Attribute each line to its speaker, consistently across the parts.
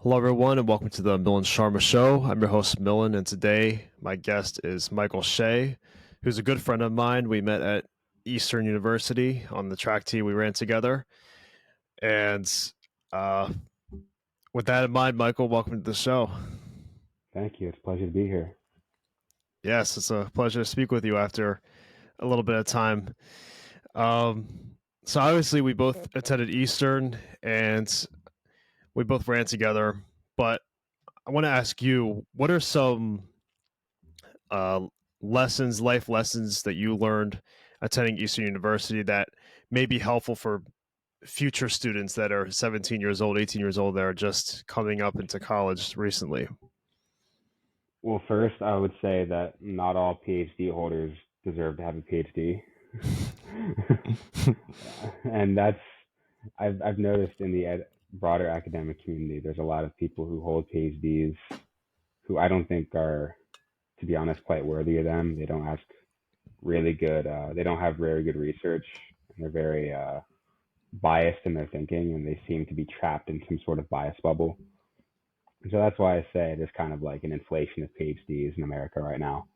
Speaker 1: Hello, everyone, and welcome to the Millen Sharma Show. I'm your host, Millen, and today my guest is Michael Shea, who's a good friend of mine. We met at Eastern University on the track team we ran together. And uh, with that in mind, Michael, welcome to the show.
Speaker 2: Thank you. It's a pleasure to be here.
Speaker 1: Yes, it's a pleasure to speak with you after a little bit of time. Um, so, obviously, we both attended Eastern and we both ran together, but I want to ask you, what are some uh, life lessons that you learned attending Eastern University that may be helpful for future students that are 17 years old, 18 years old, that are just coming up into college recently?
Speaker 2: Well, first, I would say that not all PhD holders deserve to have a PhD. And that's I've noticed in the broader academic community, there's a lot of people who hold PhDs who I don't think are, to be honest, quite worthy of them. They don't ask really good. They don't have very good research, and they're very biased in their thinking, and they seem to be trapped in some sort of bias bubble. So that's why I say there's kind of like an inflation of PhDs in America right now.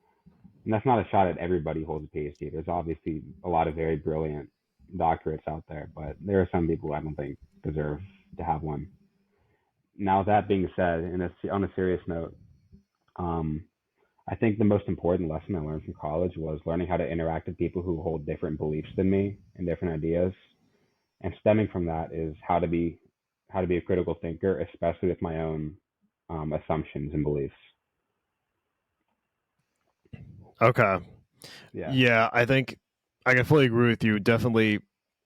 Speaker 2: And that's not a shot at everybody who holds a PhD. There's obviously a lot of very brilliant doctorates out there, but there are some people I don't think deserve to have one. Now, that being said, on a serious note, um, I think the most important lesson I learned from college was learning how to interact with people who hold different beliefs than me and different ideas. And stemming from that is how to be a critical thinker, especially with my own assumptions and beliefs.
Speaker 1: Okay.
Speaker 2: Yeah.
Speaker 1: Yeah, I think I can fully agree with you. Definitely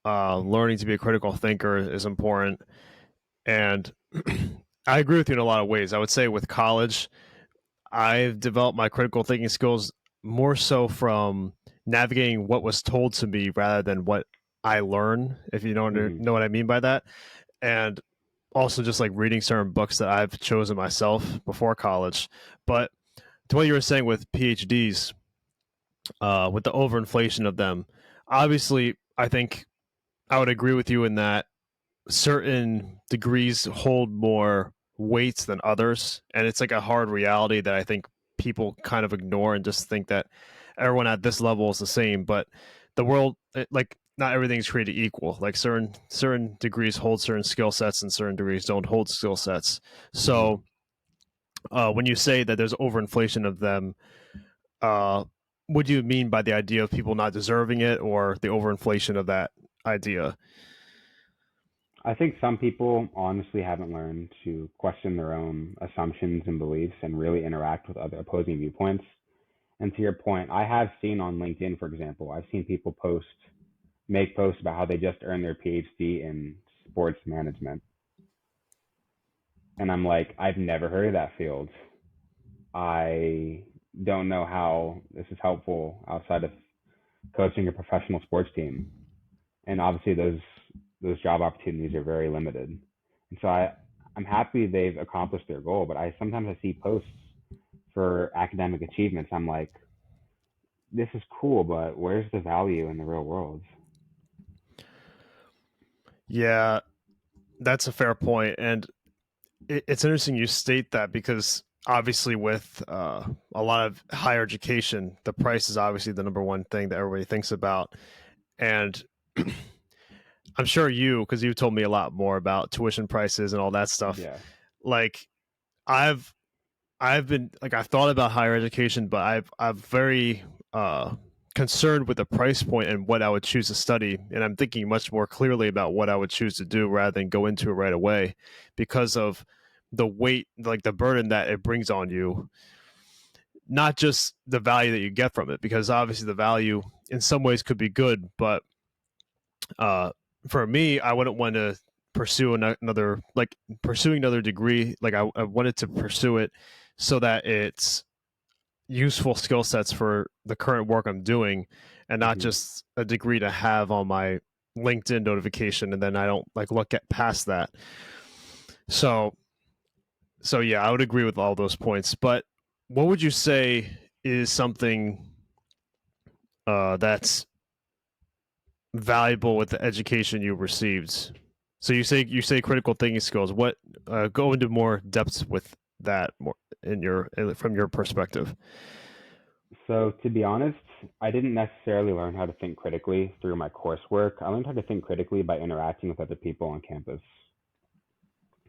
Speaker 1: learning to be a critical thinker is important. And I agree with you in a lot of ways. I would say with college, I've developed my critical thinking skills more so from navigating what was told to me rather than what I learn, if you
Speaker 2: Hmm.
Speaker 1: know what I mean by that. And also just like reading certain books that I've chosen myself before college. But to what you were saying with PhDs, with the overinflation of them, obviously, I think I would agree with you in that certain degrees hold more weights than others, and it's like a hard reality that I think people kind of ignore and just think that everyone at this level is the same. But the world, like not everything's created equal. Like certain degrees hold certain skill sets, and certain degrees don't hold skill sets.
Speaker 2: Hmm.
Speaker 1: So when you say that there's overinflation of them, uh, what do you mean by the idea of people not deserving it, or the overinflation of that idea?
Speaker 2: I think some people honestly haven't learned to question their own assumptions and beliefs and really interact with other opposing viewpoints. And to your point, I have seen on LinkedIn, for example, I've seen people make posts about how they just earned their PhD in sports management. And I'm like, I've never heard of that field. I don't know how this is helpful outside of coaching a professional sports team. And obviously those job opportunities are very limited. And so I'm happy they've accomplished their goal, but I sometimes I see posts for academic achievements. I'm like, this is cool, but where's the value in the real world?
Speaker 1: Yeah, that's a fair point, and it's interesting you state that because obviously with a lot of higher education, the price is obviously the number one thing that everybody thinks about, and I'm sure you, because you told me a lot more about tuition prices and all that stuff.
Speaker 2: Yeah.
Speaker 1: Like I've I've been like I've thought about higher education, but I'm very uh, concerned with the price point and what I would choose to study, and I'm thinking much more clearly about what I would choose to do rather than go into it right away, because of the weight, like the burden that it brings on you, not just the value that you get from it, because obviously the value in some ways could be good, but uh, for me, I wouldn't want to pursue another like pursuing another degree. Like I wanted to pursue it so that it's useful skill sets for the current work I'm doing, and not
Speaker 2: Hmm.
Speaker 1: just a degree to have on my LinkedIn notification, and then I don't like look at past that. So so yeah, I would agree with all those points. But what would you say is something that's valuable with the education you received? So you say critical thinking skills. What go into more depths with that more from your perspective.
Speaker 2: So, to be honest, I didn't necessarily learn how to think critically through my coursework. I learned how to think critically by interacting with other people on campus.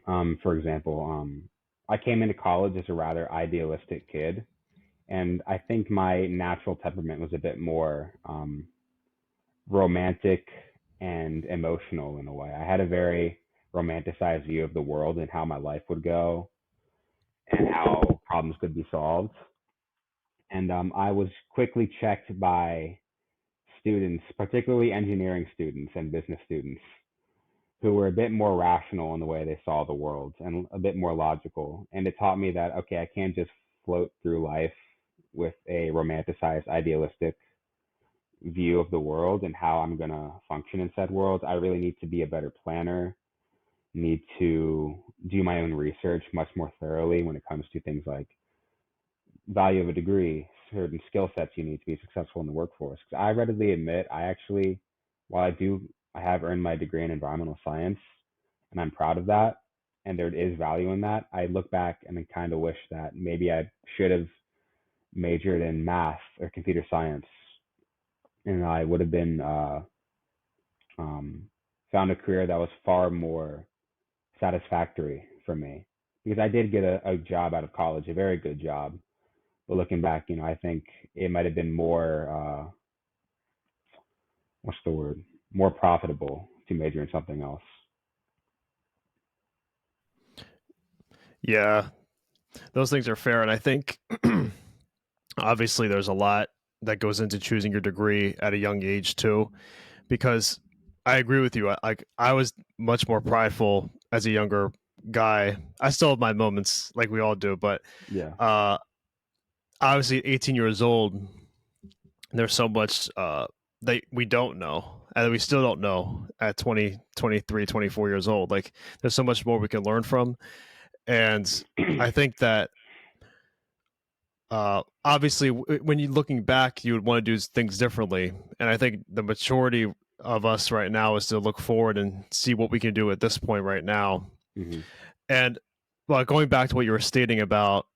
Speaker 2: For example, I came into college as a rather idealistic kid, and I think my natural temperament was a bit more romantic and emotional in a way. I had a very romanticized view of the world and how my life would go and how problems could be solved. And I was quickly checked by students, particularly engineering students and business students, who were a bit more rational in the way they saw the world and a bit more logical. And it taught me that, okay, I can't just float through life with a romanticized, idealistic view of the world and how I'm going to function in said world. I really need to be a better planner, need to do my own research much more thoroughly when it comes to things like value of a degree, certain skill sets you need to be successful in the workforce. Because I readily admit, I actually, while I have earned my degree in environmental science, and I'm proud of that, and there is value in that. I look back and then kind of wish that maybe I should have majored in math or computer science, and I would have been um, found a career that was far more satisfactory for me. Because I did get a job out of college, a very good job. But looking back, I think it might have been more, what's the word, more profitable to major in something else.
Speaker 1: Yeah, those things are fair, and I think obviously there's a lot that goes into choosing your degree at a young age too, because I agree with you. I was much more prideful as a younger guy. I still have my moments, like we all do, but
Speaker 2: Yeah.
Speaker 1: uh, obviously, 18 years old, there's so much that we don't know, and we still don't know at 20, 23, 24 years old. Like, there's so much more we can learn from, and I think that obviously, when you're looking back, you would want to do things differently. And I think the maturity of us right now is to look forward and see what we can do at this point right now.
Speaker 2: hmm
Speaker 1: And well, going back to what you were stating about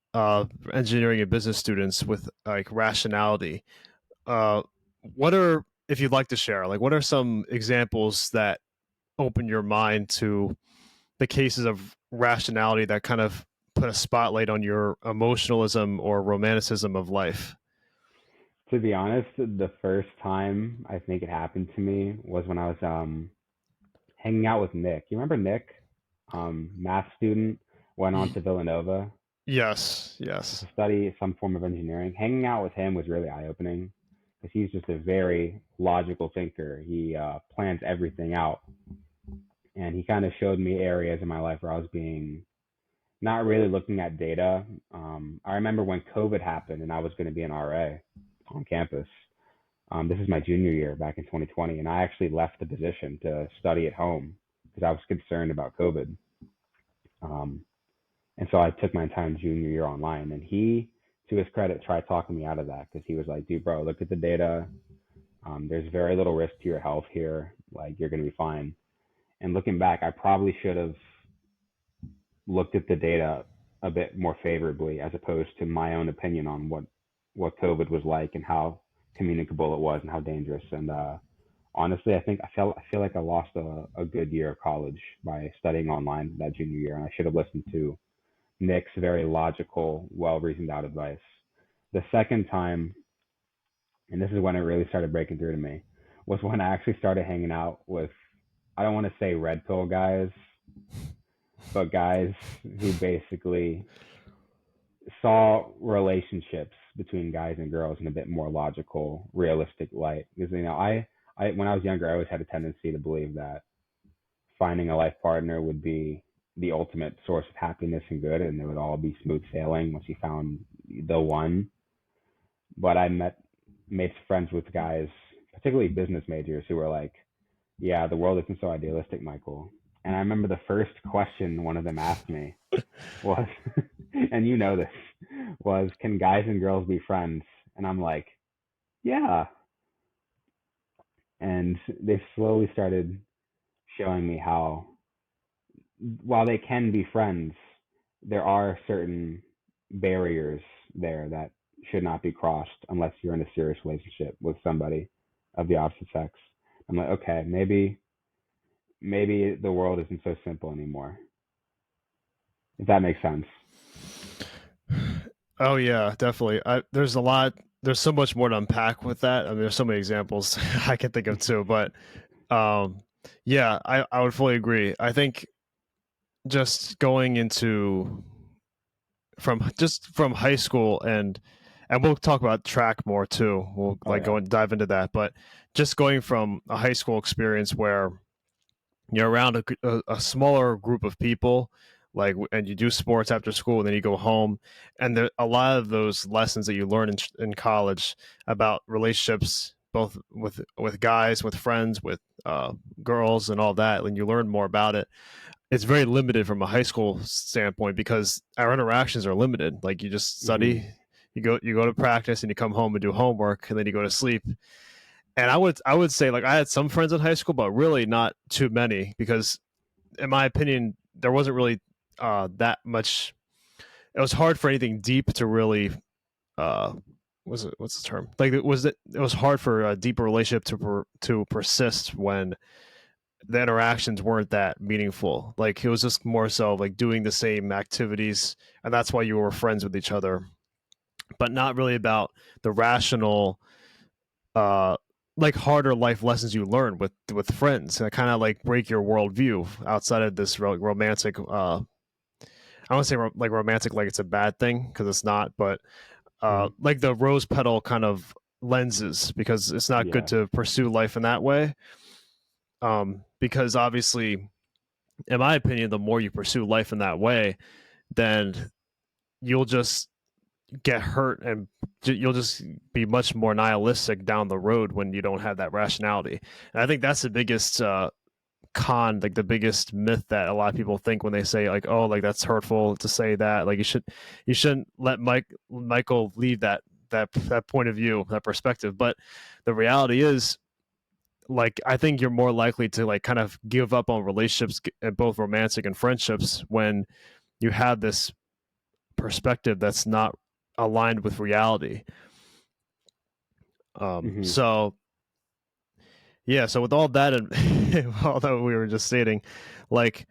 Speaker 1: engineering and business students with like rationality, uh, what are, if you'd like to share, like what are some examples that open your mind to the cases of rationality that kind of put a spotlight on your emotionalism or romanticism of life?
Speaker 2: To be honest, the first time I think it happened to me was when I was hanging out with Nick. You remember Nick? Math student, went on to Villanova
Speaker 1: Yes, yes.
Speaker 2: to study some form of engineering. Hanging out with him was really eye opening because he's just a very logical thinker. He plans everything out, and he kind of showed me areas in my life where I was being not really looking at data. I remember when COVID happened and I was going to be an RA on campus. This is my junior year back in 2020, and I actually left the position to study at home because I was concerned about COVID. Um, and so I took my entire junior year online, and he, to his credit, tried talking me out of that because he was like, "Dude, bro, look at the data. There's very little risk to your health here. Like, you're gonna be fine." And looking back, I probably should have looked at the data a bit more favorably as opposed to my own opinion on what COVID was like and how communicable it was and how dangerous. And honestly, I feel like I lost a good year of college by studying online that junior year, and I should have listened to Nick's very logical, well reasoned out advice. The second time, and this is when it really started breaking through to me, was when I actually started hanging out with, I don't want to say red pill guys, but guys who basically saw relationships between guys and girls in a bit more logical, realistic light. Because I when I was younger, I always had a tendency to believe that finding a life partner would be the ultimate source of happiness and good, and it would all be smooth sailing once you found the one. But made friends with guys, particularly business majors, who were like, "Yeah, the world isn't so idealistic, Michael." And I remember the first question one of them asked me was, and you know this, was, "Can guys and girls be friends?" And I'm like, "Yeah." And they slowly started showing me how while they can be friends, there are certain barriers there that should not be crossed unless you're in a serious relationship with somebody of the opposite sex. I'm like, okay, maybe the world isn't so simple anymore. If that makes sense.
Speaker 1: Oh yeah, definitely. There's a lot. There's so much more to unpack with that. I mean, there's so many examples I can think of too. But um, yeah, I would fully agree. I think just going into from high school and we'll talk about track more too. We'll
Speaker 2: Oh
Speaker 1: like go
Speaker 2: yeah.
Speaker 1: and dive into that. But just going from a high school experience where you're around a smaller group of people like and you do sports after school and then you go home and there a lot of those lessons that you learn in college about relationships both with guys with friends with girls and all that and you learn more about it. It's very limited from a high school standpoint because our interactions are limited. Like you just
Speaker 2: Mhm.
Speaker 1: study, you go to practice and you come home and do homework and then you go to sleep. And I would say like I had some friends in high school, but really not too many because in my opinion, there wasn't really that much. It was hard for anything deep to really. Uh, was it what's the term? Like it was hard for a deeper relationship to persist when the interactions weren't that meaningful. Like it was just more so like doing the same activities, and that's why you were friends with each other, but not really about the rational uh like harder life lessons you learn with friends and kind of like break your worldview outside of this romantic I don't say like romantic like it's a bad thing because it's not, but
Speaker 2: Mhm.
Speaker 1: like the rose petal kind of lenses because it's not good
Speaker 2: Yeah.
Speaker 1: to pursue life in that way. Because obviously, in my opinion, the more you pursue life in that way, then you'll just get hurt and you'll just be much more nihilistic down the road when you don't have that rationality. And I think that's the biggest con like the biggest myth that a lot of people think when they say like oh like that's hurtful to say that like you shouldn't let Michael leave that point of view that perspective but the reality is like I think you're more likely to like kind of give up on relationships both romantic and friendships when you have this perspective that's not aligned with reality.
Speaker 2: Mhm.
Speaker 1: So yeah, so with all that and all that we were just stating like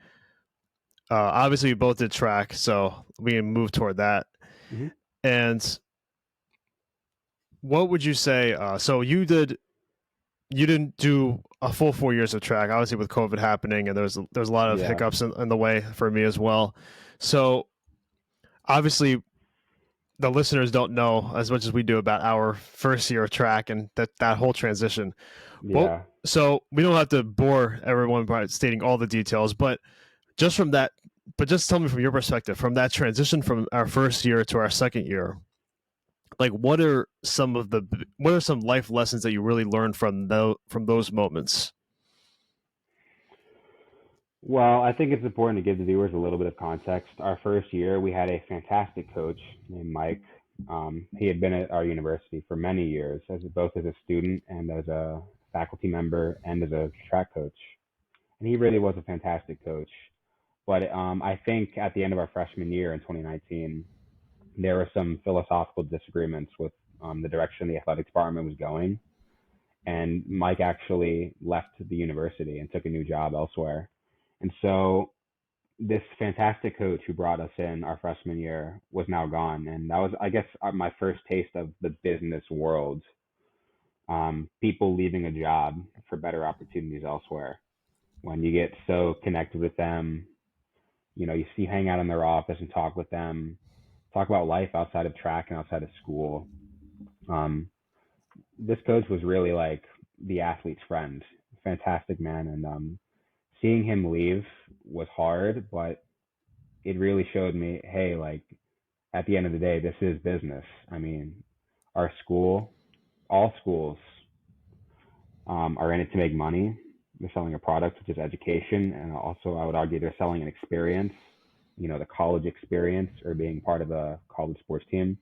Speaker 1: obviously, we both did track, so we can move toward that.
Speaker 2: Mhm.
Speaker 1: And what would you say? So you didn't do a full 4 years of track, obviously with COVID happening, and there's a lot of
Speaker 2: Yeah.
Speaker 1: hiccups in the way for me as well. So obviously, the listeners don't know as much as we do about our first year of track and that whole transition. Well,
Speaker 2: Yeah.
Speaker 1: so we don't have to bore everyone by stating all the details, but just from that, but just tell me from your perspective, from that transition from our first year to our second year, like what are some life lessons that you really learned from those moments?
Speaker 2: Well, I think it's important to give the viewers a little bit of context. Our first year, we had a fantastic coach named Mike. He had been at our university for many years, as both as a student and as a faculty member and as a track coach. And he really was a fantastic coach. But I think at the end of our freshman year in 2019, there were some philosophical disagreements with the direction the athletic department was going. And Mike actually left the university and took a new job elsewhere. And so this fantastic coach who brought us in our freshman year was now gone, and that was, I guess, my first taste of the business world. People leaving a job for better opportunities elsewhere. When you get so connected with them, you hang out in their office and talk with them, talk about life outside of track and outside of school. Um, this coach was really like the athlete's friend, fantastic man, and seeing him leave was hard, but it really showed me, hey, like at the end of the day, this is business. I mean, our school, all schools, are in it to make money. They're selling a product, which is education, and also I would argue they're selling an experience. The college experience or being part of a college sports team.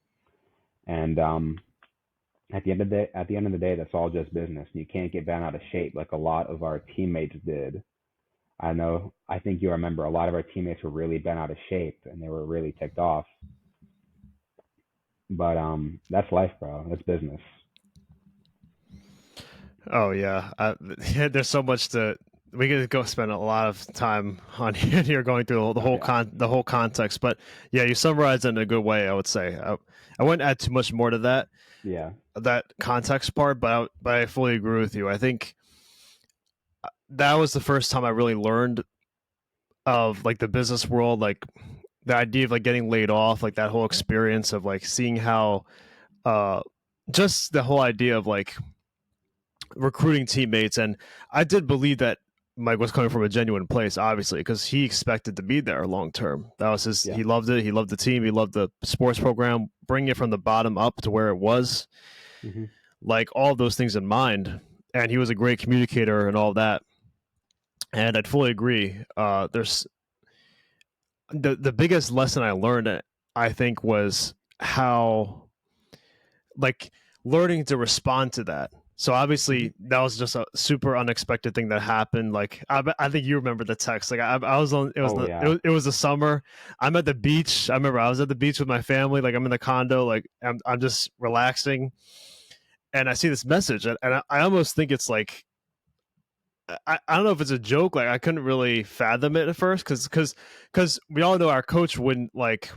Speaker 2: And at the end of the day, that's all just business. And you can't get bent out of shape like a lot of our teammates did I know. I think you remember a lot of our teammates were really bent out of shape and they were really ticked off. But that's life, bro. That's business.
Speaker 1: Oh yeah, there's so much to. We could go spend a lot of time on here going through the
Speaker 2: Oh
Speaker 1: whole
Speaker 2: yeah,
Speaker 1: the whole context, but yeah, you summarized it in a good way. I would say I wouldn't add too much more to
Speaker 2: yeah.
Speaker 1: that context part, but I fully agree with you. I think that was the first time I really learned of like the business world, like the idea of like getting laid off, like that whole experience of like seeing how uh just the whole idea of like recruiting teammates. And I did believe that Mike was coming from a genuine place, obviously, because he expected to be there long term. That was his.
Speaker 2: Yeah.
Speaker 1: He loved it. He loved the team. He loved the sports program. Bringing it from the bottom up to where it was,
Speaker 2: Hmm.
Speaker 1: like all those things in mind. And he was a great communicator and all that. And I'd fully agree. There's the biggest lesson I learned, I think, was how like learning to respond to that. So
Speaker 2: Hmm.
Speaker 1: obviously that was just a super unexpected thing that happened. Like I think you remember the text. Like I was on.
Speaker 2: Oh yeah.
Speaker 1: It was the summer. I'm at the beach. I remember I was at the beach with my family. Like I'm in the condo. Like I'm just relaxing, and I see this message, and I almost think it's like I don't know if it's a joke. Like I couldn't really fathom it at first because we all know our coach wouldn't like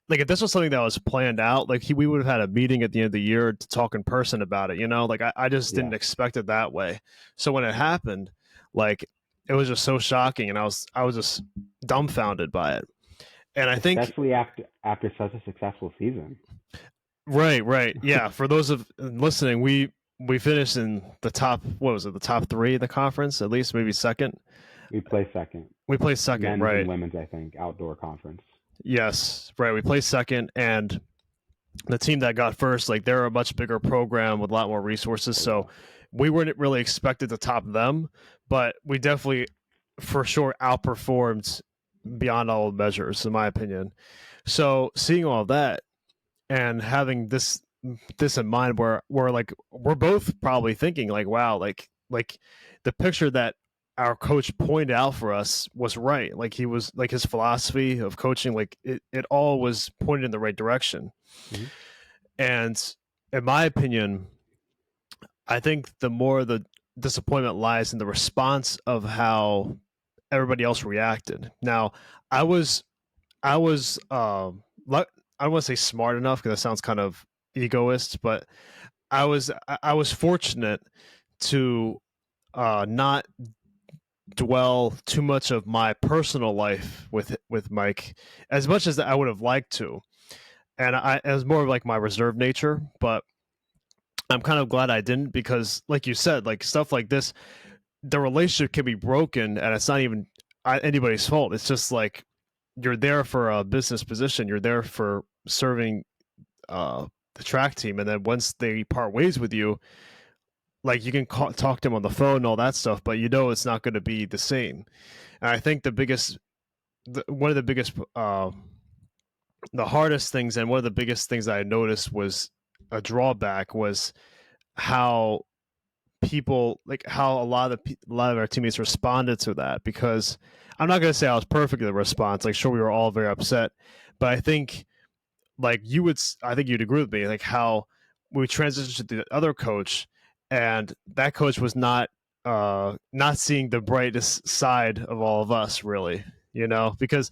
Speaker 1: if this was something that was planned out, like we would have had a meeting at the end of the year to talk in person about it, you know? Like I just
Speaker 2: Yeah.
Speaker 1: didn't expect it that way. So when it happened, like it was just so shocking and I was just dumbfounded by it. And I think
Speaker 2: Especially after such a successful season.
Speaker 1: right. Yeah. For those of listening, we finished in the top what was it, the top three of the conference, at least maybe second.
Speaker 2: We placed second.
Speaker 1: We placed second,
Speaker 2: Men's and
Speaker 1: right.
Speaker 2: women's, I think, outdoor conference.
Speaker 1: Yes, right. We placed second and the team that got first, like they're a much bigger program with a lot more resources.
Speaker 2: Oh
Speaker 1: So
Speaker 2: yeah.
Speaker 1: we weren't really expected to top them, but we definitely, for sure, outperformed beyond all measures, in my opinion. So seeing all that and having this in mind, where we're like we're both probably thinking like, wow, like the picture that our coach pointed out for us was right. Like he was like his philosophy of coaching, like it all was pointed in the right direction.
Speaker 2: Hmm.
Speaker 1: And in my opinion, I think the more the disappointment lies in the response of how everybody else reacted. Now, I was I was I don't want to say smart enough because that sounds kind of egoist, but I was fortunate to not dwell too much of my personal life with Mike as much as I would have liked to. And it was more of like my reserved nature, but I'm kind of glad I didn't because, like you said, like stuff like this, the relationship can be broken, and it's not even anybody's fault. It's just like you're there for a business position, you're there for serving the track team, and then once they part ways with you, like you can talk to them on the phone and all that stuff, but you know it's not going to be the same. And I think one of the biggest, the hardest things, and one of the biggest things I noticed was a drawback was how people like how a lot of our teammates responded to that because I'm not going to say I was perfect in the response. Like, sure, we were all very upset, but I think like I think you'd agree with me, like how we transitioned to the other coach, and that coach was not seeing the brightest side of all of us, really, you know, because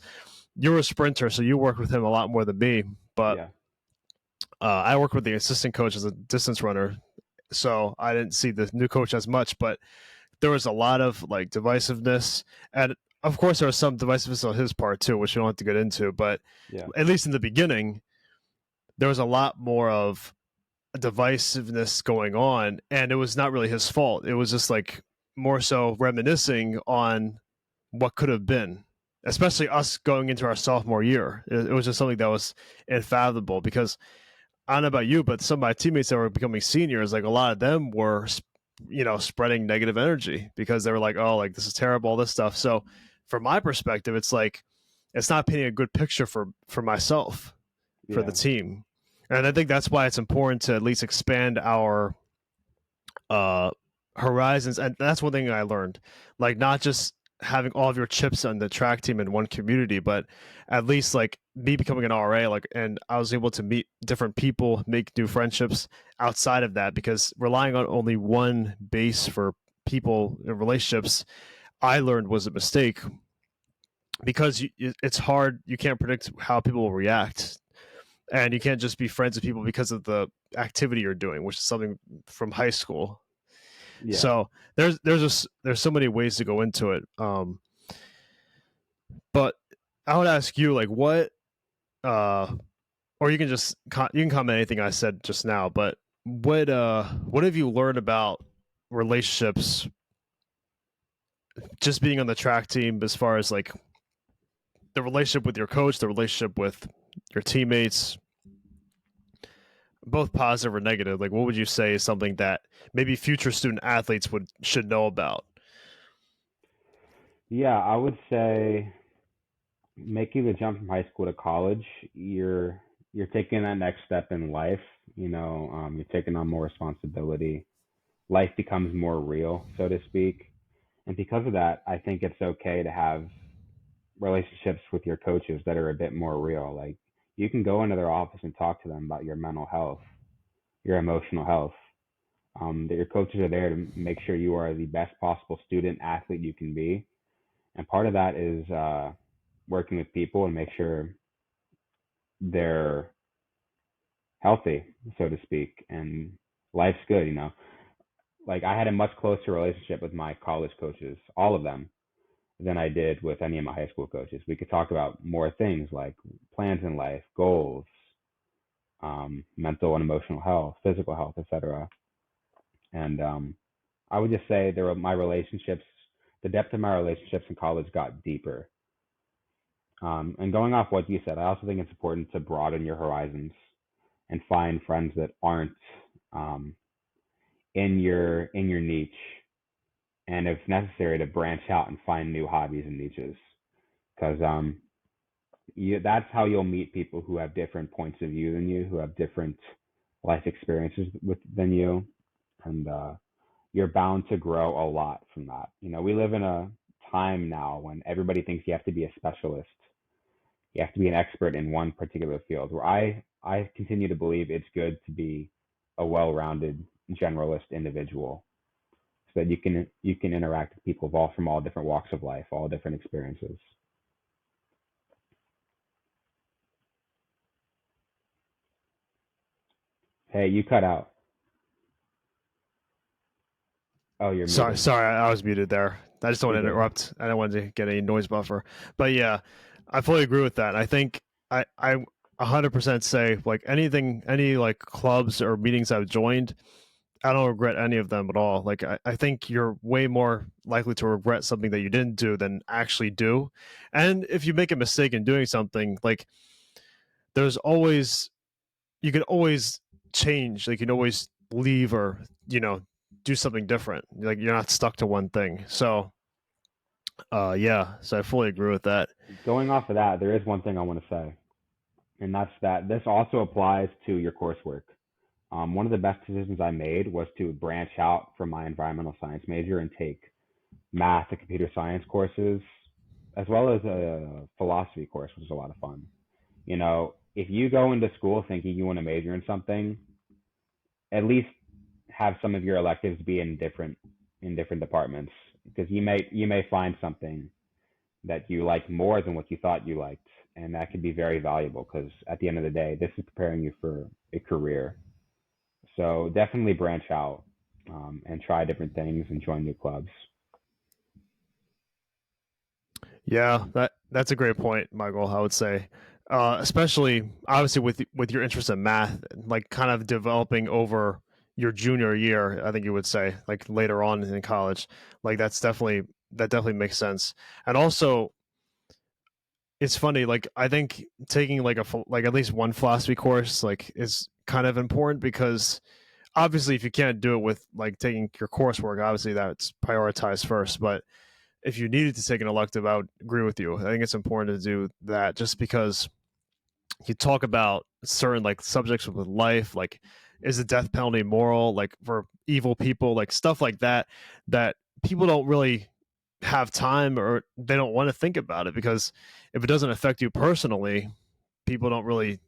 Speaker 1: you're a sprinter, so you work with him a lot more than me, but
Speaker 2: Yeah.
Speaker 1: I work with the assistant coach as a distance runner, so I didn't see the new coach as much, but there was a lot of like divisiveness, and of course there was some divisiveness on his part too, which we don't have to get into. But
Speaker 2: Yeah.
Speaker 1: at least in the beginning, there was a lot more of divisiveness going on, and it was not really his fault. It was just like more so reminiscing on what could have been, especially us going into our sophomore year. It was just something that was unfathomable because I don't know about you, but some of my teammates that were becoming seniors, like a lot of them were, spreading negative energy because they were like, "Oh, like this is terrible, all this stuff." So, from my perspective, it's like it's not painting a good picture for myself, for the
Speaker 2: Yeah.
Speaker 1: team, and I think that's why it's important to at least expand uh horizons, and that's one thing I learned. Like not just having all of your chips on the track team in one community, but at least like me becoming an RA, like, and I was able to meet different people, make new friendships outside of that, because relying on only one base for people and relationships, I learned was a mistake, because it's hard. You can't predict how people will react, and you can't just be friends with people because of the activity you're doing, which is something from high school.
Speaker 2: Yeah.
Speaker 1: So there's so many ways to go into it. But I would ask you, like, what, uh, or you can just you can comment anything I said just now. But what have you learned about relationships just being on the track team, as far as like the relationship with your coach, the relationship with your teammates, both positive or negative? Like, what would you say is something that maybe future student athletes would should know about?
Speaker 2: Yeah, I would say making the jump from high school to college, you're taking that next step in life. You're taking on more responsibility. Life becomes more real, so to speak. And because of that, I think it's okay to have relationships with your coaches that are a bit more real. Like you can go into their office and talk to them about your mental health, your emotional health. That your coaches are there to make sure you are the best possible student athlete you can be. And part of that is working with people and make sure they're healthy, so to speak, and life's good. Like I had a much closer relationship with my college coaches, all of them, than I did with any of my high school coaches. We could talk about more things like plans in life, goals, mental and emotional health, physical health, etc. And I would just say there were my relationships, the depth of my relationships in college got deeper. And going off what you said, I also think it's important to broaden your horizons and find friends that aren't um, in your niche, and if necessary, to branch out and find new hobbies and niches. Because that's how you'll meet people who have different points of view than you, who have different life experiences than you, and you're bound to grow a lot from that. We live in a time now when everybody thinks you have to be a specialist, you have to be an expert in one particular field. Where I continue to believe it's good to be a well-rounded generalist individual, so that you can interact with people of all from all different walks of life, all different experiences. Hey, you cut out. Oh, you're
Speaker 1: Sorry,
Speaker 2: muted.
Speaker 1: sorry, I was muted there. I just don't want
Speaker 2: You're
Speaker 1: to
Speaker 2: good.
Speaker 1: interrupt. I don't want to get any noise buffer. But yeah, I fully agree with that. I think I 100% say, like, anything, any like clubs or meetings I've joined, I don't regret any of them at all. Like I think you're way more likely to regret something that you didn't do than actually do. And if you make a mistake in doing something, like, there's always, you can always change. Like, you can always leave, or do something different. Like, you're not stuck to one thing. So yeah, so I fully agree with that.
Speaker 2: Going off of that, there is one thing I want to say, and that's that this also applies to your coursework. One of the best decisions I made was to branch out from my environmental science major and take math and computer science courses, as well as a philosophy course, which is a lot of fun. If you go into school thinking you want to major in something, at least have some of your electives be in different departments, because you may find something that you like more than what you thought you liked, and that could be very valuable, because at the end of the day, this is preparing you for a career. So definitely branch out, and try different things and join new clubs.
Speaker 1: Yeah, that's a great point, Michael. I would say, especially obviously with your interest in math, like kind of developing over your junior year. I think you would say, like, later on in college, like that definitely makes sense. And also, it's funny. Like, I think taking like like at least one philosophy course, like, is kind of important, because obviously if you can't do it with like taking your coursework, obviously that's prioritized first. But if you needed to take an elective, I would agree with you. I think it's important to do that, just because you talk about certain like subjects with life, like is the death penalty moral, like for evil people, like stuff like that, that people don't really have time or they don't want to think about it because if it doesn't affect you personally, people don't really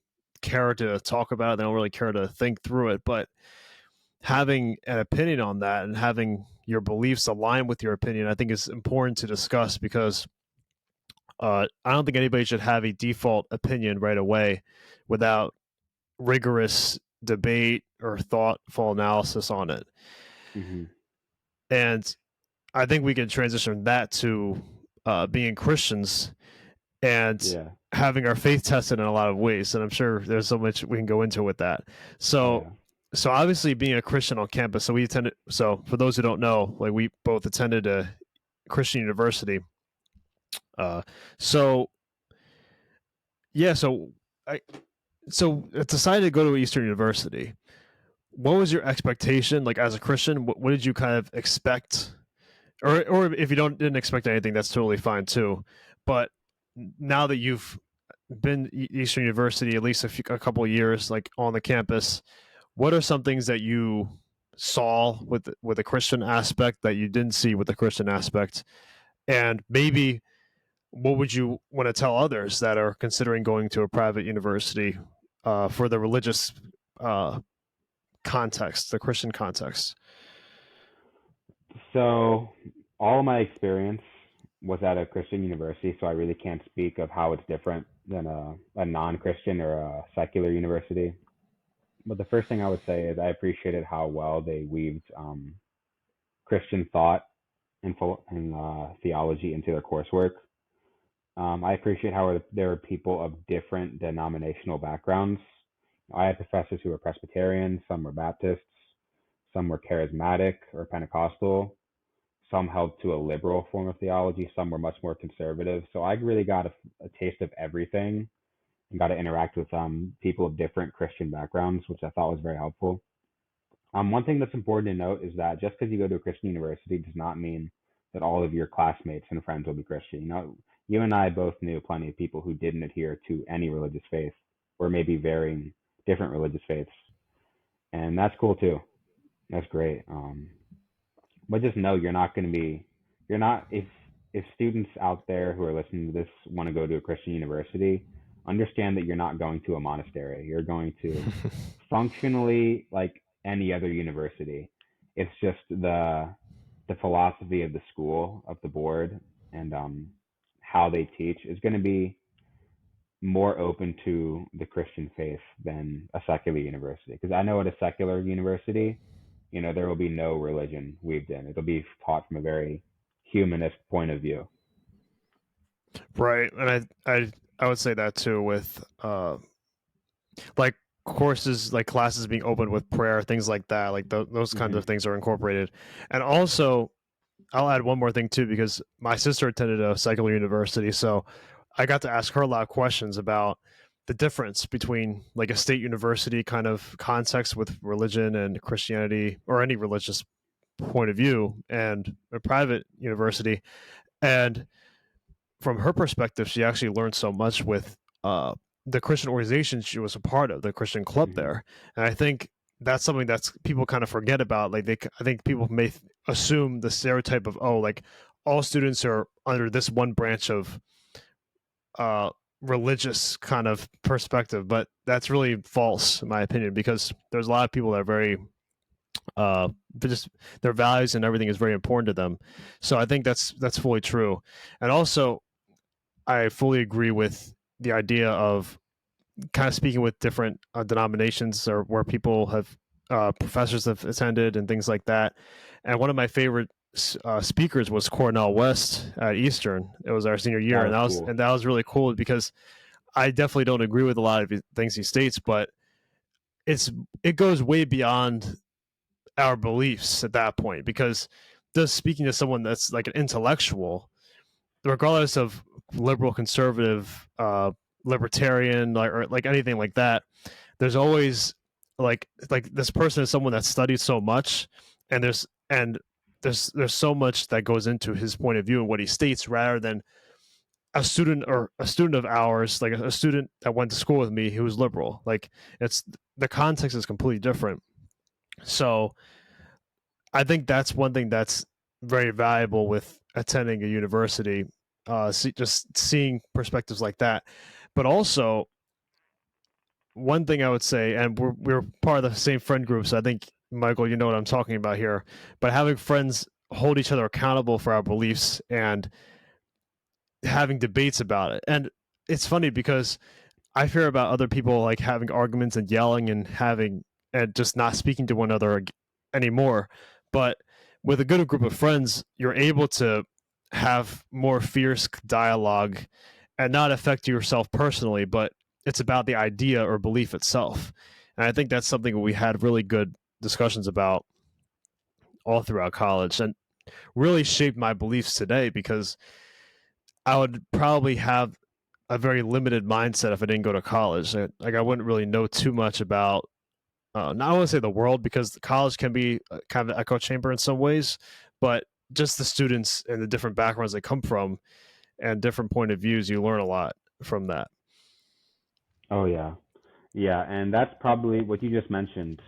Speaker 1: care to talk about it. They don't really care to think through it. But having an opinion on that and having your beliefs align with your opinion, I think is important to discuss because I don't think anybody should have a default opinion right away without rigorous debate or thoughtful analysis on it.
Speaker 2: Hmm.
Speaker 1: And I think we can transition that to being Christians and
Speaker 2: Yeah.
Speaker 1: having our faith tested in a lot of ways. And I'm sure there's so much we can go into with that.
Speaker 2: Oh
Speaker 1: So,
Speaker 2: yeah.
Speaker 1: so obviously being a Christian on campus. So we attended. So for those who don't know, like we both attended a Christian university. Uh, so yeah, I I decided to go to Eastern University. What was your expectation, like as a Christian? What did you kind of expect, or if you didn't expect anything, that's totally fine too. But now that you've been Eastern University at least a couple of years, like on the campus, what are some things that you saw with a Christian aspect that you didn't see with the Christian aspect, and maybe what would you want to tell others that are considering going to a private university for the religious uh, context, the Christian context?
Speaker 2: So all of my experience was at a Christian university, so I really can't speak of how it's different than a non-Christian or a secular university. But the first thing I would say is I appreciated how well they weaved Christian thought and theology into their coursework. I appreciate how there were people of different denominational backgrounds. I had professors who were Presbyterian, some were Baptists, some were charismatic or Pentecostal, some held to a liberal form of theology, some were much more conservative. So I really got a taste of everything and got to interact with people of different Christian backgrounds, which I thought was very helpful. One thing that's important to note is that just because you go to a Christian university does not mean that all of your classmates and friends will be Christian. You know, you and I both knew plenty of people who didn't adhere to any religious faith or maybe varying different religious faiths, and that's cool too. That's great. But just know you're not going to be, you're not, if students out there who are listening to this want to go to a Christian university, understand that you're not going to a monastery. You're going to functionally like any other university. It's just the philosophy of the school, of the board, and how they teach is going to be more open to the Christian faith than a secular university. Because I know at a secular university, there will be no religion weaved in. It'll be taught from a very humanist point of view.
Speaker 1: Right, and I would say that too with like courses, like classes being opened with prayer, things like that, like those kinds
Speaker 2: Hmm.
Speaker 1: of things are incorporated. And also I'll add one more thing too, because my sister attended a secular university, so I got to ask her a lot of questions about the difference between like a state university kind of context with religion and Christianity or any religious point of view and a private university. And from her perspective, she actually learned so much with the Christian organization she was a part of, the Christian club
Speaker 2: Hmm.
Speaker 1: there. And I think that's something that's people kind of forget about. Like I think people may assume the stereotype of like all students are under this one branch of uh, religious kind of perspective, but that's really false in my opinion because there's a lot of people that are very just their values and everything is very important to them. So I think that's fully true. And also I fully agree with the idea of kind of speaking with different denominations or where people have professors have attended and things like that. And one of my favorite speakers was Cornell West at Eastern. It was our senior
Speaker 2: That
Speaker 1: year,
Speaker 2: was cool.
Speaker 1: and that was really cool because I definitely don't agree with a lot of things he states, but it's it goes way beyond our beliefs at that point because just speaking to someone that's like an intellectual regardless of liberal, conservative, libertarian, or like anything like that, there's always like this person is someone that studied so much, and there's so much that goes into his point of view and what he states, rather than a student of ours, like a student that went to school with me who was liberal. Like it's the context is completely different. So I think that's one thing that's very valuable with attending a university, just seeing perspectives like that. But also, one thing I would say, and we're part of the same friend group, so I think Michael, you know what I'm talking about here. But having friends hold each other accountable for our beliefs and having debates about it, and it's funny because I fear about other people like having arguments and yelling and having and just not speaking to one another anymore. But with a good group of friends, you're able to have more fierce dialogue and not affect yourself personally, but it's about the idea or belief itself. And I think that's something we had really good discussions about all throughout college and really shaped my beliefs today because I would probably have a very limited mindset if I didn't go to college. Like I wouldn't really know too much about not I want to say the world because college can be kind of an echo chamber in some ways, but just the students and the different backgrounds they come from and different point of views, you learn a lot from that.
Speaker 2: Oh yeah, yeah, and that's probably what you just mentioned.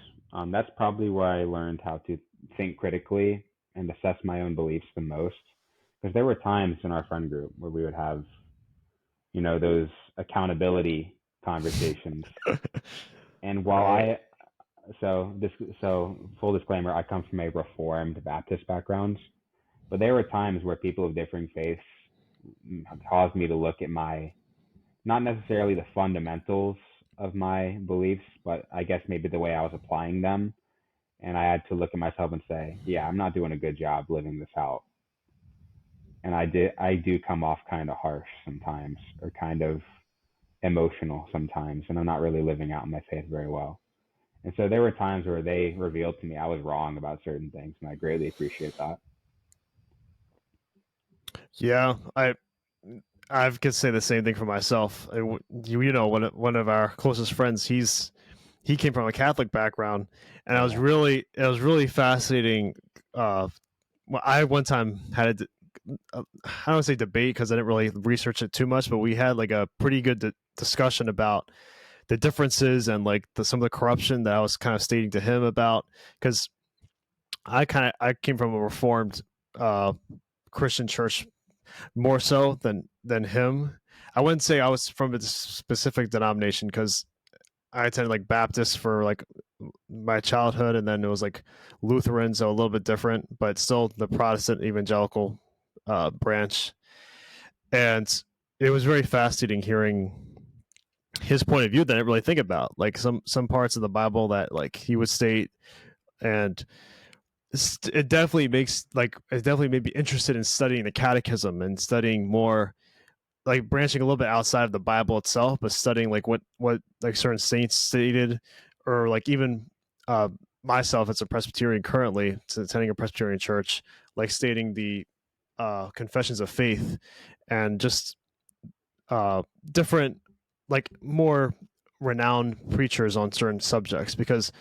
Speaker 2: That's probably where I learned how to think critically and assess my own beliefs the most. Because there were times in our friend group where we would have, those accountability conversations. And while
Speaker 1: Right.
Speaker 2: I, so this, so full disclaimer, I come from a Reformed Baptist background, but there were times where people of differing faiths caused me to look at my, not necessarily the fundamentals of my beliefs, but I guess maybe the way I was applying them. And I had to look at myself and say, yeah, I'm not doing a good job living this out. And I do come off kind of harsh sometimes or kind of emotional sometimes, and I'm not really living out my faith very well. And so there were times where they revealed to me I was wrong about certain things, and I greatly appreciate that.
Speaker 1: Yeah, I could say the same thing for myself. You know, one of our closest friends, he came from a Catholic background, and
Speaker 2: Oh yeah.
Speaker 1: it was really fascinating. Well, I one time had I don't say debate because I didn't really research it too much, but we had like a pretty good discussion about the differences and like some of the corruption that I was kind of stating to him about because I came from a reformed uh, Christian church more so than him. I wouldn't say I was from a specific denomination because I attended like Baptist for like my childhood, and then it was like Lutheran, so a little bit different, but still the Protestant evangelical branch. And it was very fascinating hearing his point of view that I didn't really think about, like some parts of the Bible that like he would state, and it definitely makes like it definitely made me interested in studying the Catechism and studying more like branching a little bit outside of the Bible itself, but studying like what like certain saints stated, or like even uh, myself as a Presbyterian currently, so attending a Presbyterian church, like stating the confessions of faith, and just uh, different like more renowned preachers on certain subjects because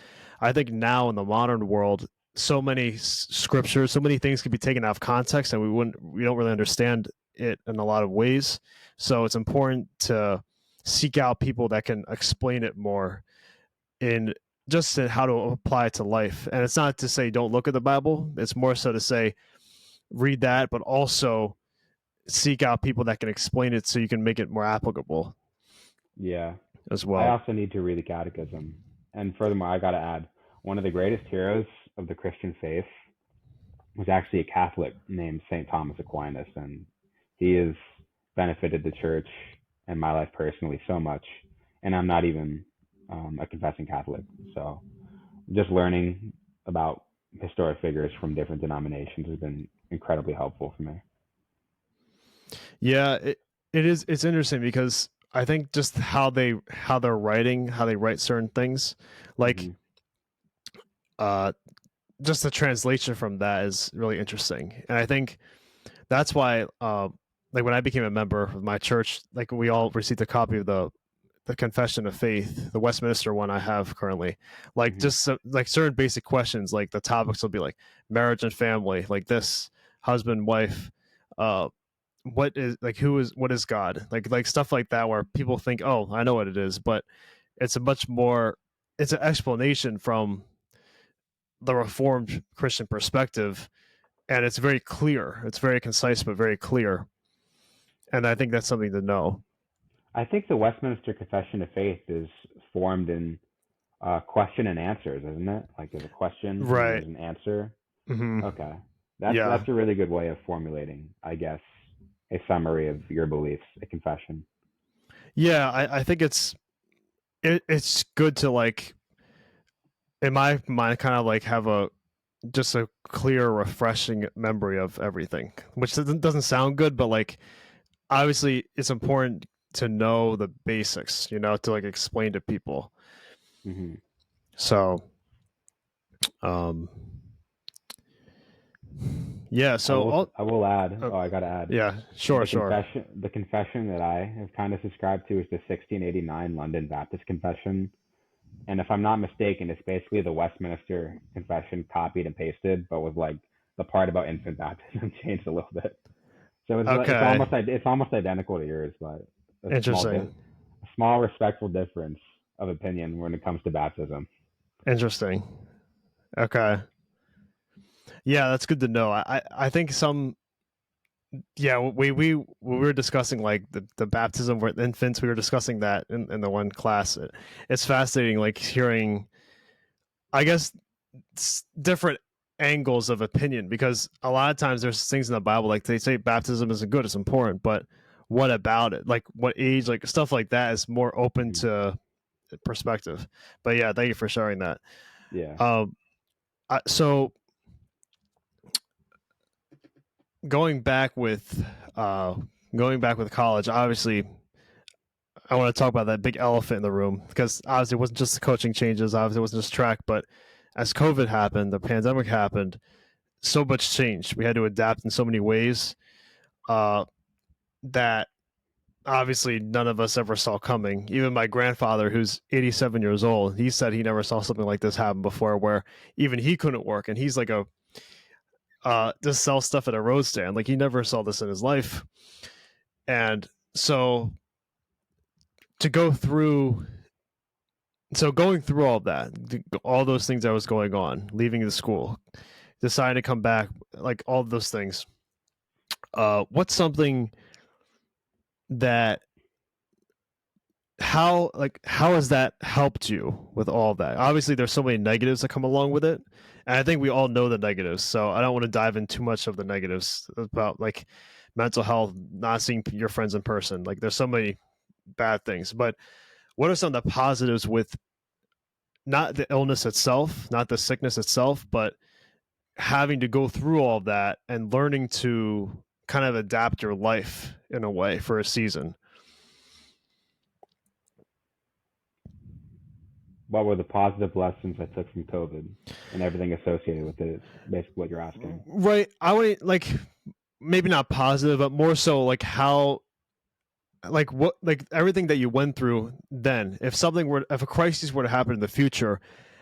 Speaker 1: I think now in the modern world so many scriptures, so many things can be taken out of context and we don't really understand it in a lot of ways. So it's important to seek out people that can explain it more in just in how to apply it to life. And it's not to say don't look at the Bible. It's more so to say read that, but also seek out people that can explain it so you can make it more applicable
Speaker 2: Yeah.
Speaker 1: as
Speaker 2: I
Speaker 1: well.
Speaker 2: also need to read the Catechism. And furthermore, I got to add, one of the greatest heroes of the Christian faith was actually a Catholic named St. Thomas Aquinas. And he has benefited the church and my life personally so much. And I'm not even a confessing Catholic. So just learning about historic figures from different denominations has been incredibly helpful for me.
Speaker 1: Yeah, it is. It's interesting because I think just how they're writing, how they write certain things, like
Speaker 2: Hmm.
Speaker 1: uh, just the translation from that is really interesting, and I think that's why like when I became a member of my church, like we all received a copy of the Confession of Faith, the Westminster one I have currently. Like
Speaker 2: Hmm.
Speaker 1: just like certain basic questions, like the topics will be like marriage and family, like this husband wife, uh, what is like who is what is God, like stuff like that, where people think, oh, I know what it is, but it's a much more, it's an explanation from the Reformed Christian perspective, and it's very clear, it's very concise but very clear, and I think that's something to know.
Speaker 2: I think the Westminster Confession of Faith is formed in question and answers, isn't it? Like there's a question and then
Speaker 1: Right.
Speaker 2: there's an answer.
Speaker 1: Hmm.
Speaker 2: Okay,
Speaker 1: Yeah.
Speaker 2: that's a really good way of formulating, I guess, a summary of your beliefs, a confession.
Speaker 1: Yeah, I think it's good to like, in my mind, kind of like have a just a clear, refreshing memory of everything, which doesn't sound good, but like obviously it's important to know the basics, to like explain to people.
Speaker 2: Hmm.
Speaker 1: So, um, yeah. So,
Speaker 2: I will add.
Speaker 1: uh,
Speaker 2: Oh, I gotta add.
Speaker 1: yeah, sure, sure.
Speaker 2: The confession that I have kind of subscribed to is the 1689 London Baptist Confession. And if I'm not mistaken, it's basically the Westminster Confession copied and pasted, but with like the part about infant baptism changed a little bit. So
Speaker 1: Okay,
Speaker 2: it's almost identical to yours, but a
Speaker 1: interesting,
Speaker 2: a small respectful difference of opinion when it comes to baptism.
Speaker 1: interesting. Okay, yeah, that's good to know. I think some, yeah, we were discussing like the baptism with infants. We were discussing that in the one class. It's fascinating, like hearing, I guess, different angles of opinion, because a lot of times there's things in the Bible, like they say baptism isn't good, it's important, but what about it? Like what age, like stuff like that is more open
Speaker 2: Mm-hmm.
Speaker 1: to perspective. But yeah, thank you for sharing that.
Speaker 2: Yeah.
Speaker 1: Um, so going back with uh, going back with college, obviously I want to talk about that big elephant in the room, because obviously it wasn't just the coaching changes, obviously it wasn't just track, but as COVID happened, the pandemic happened, so much changed. We had to adapt in so many ways, uh, that obviously none of us ever saw coming. Even my grandfather, who's 87 years old, he said he never saw something like this happen before, where even he couldn't work, and he's like a just sell stuff at a road stand. Like he never saw this in his life, and so to go through, going through all that, all those things that was going on, leaving the school, deciding to come back, like all those things. What's something that, how has that helped you with all that? Obviously there's so many negatives that come along with it, and I think we all know the negatives, so I don't want to dive in too much of the negatives about like mental health, not seeing your friends in person. Like there's so many bad things, but what are some of the positives with not the illness itself, not the sickness itself, but having to go through all of that and learning to kind of adapt your life in a way for a season?
Speaker 2: What were the positive lessons I took from COVID and everything associated with it? Is basically what you're asking.
Speaker 1: Right. I would like, maybe not positive, but more so like how, like what, like everything that you went through then, if something were, if a crisis were to happen in the future,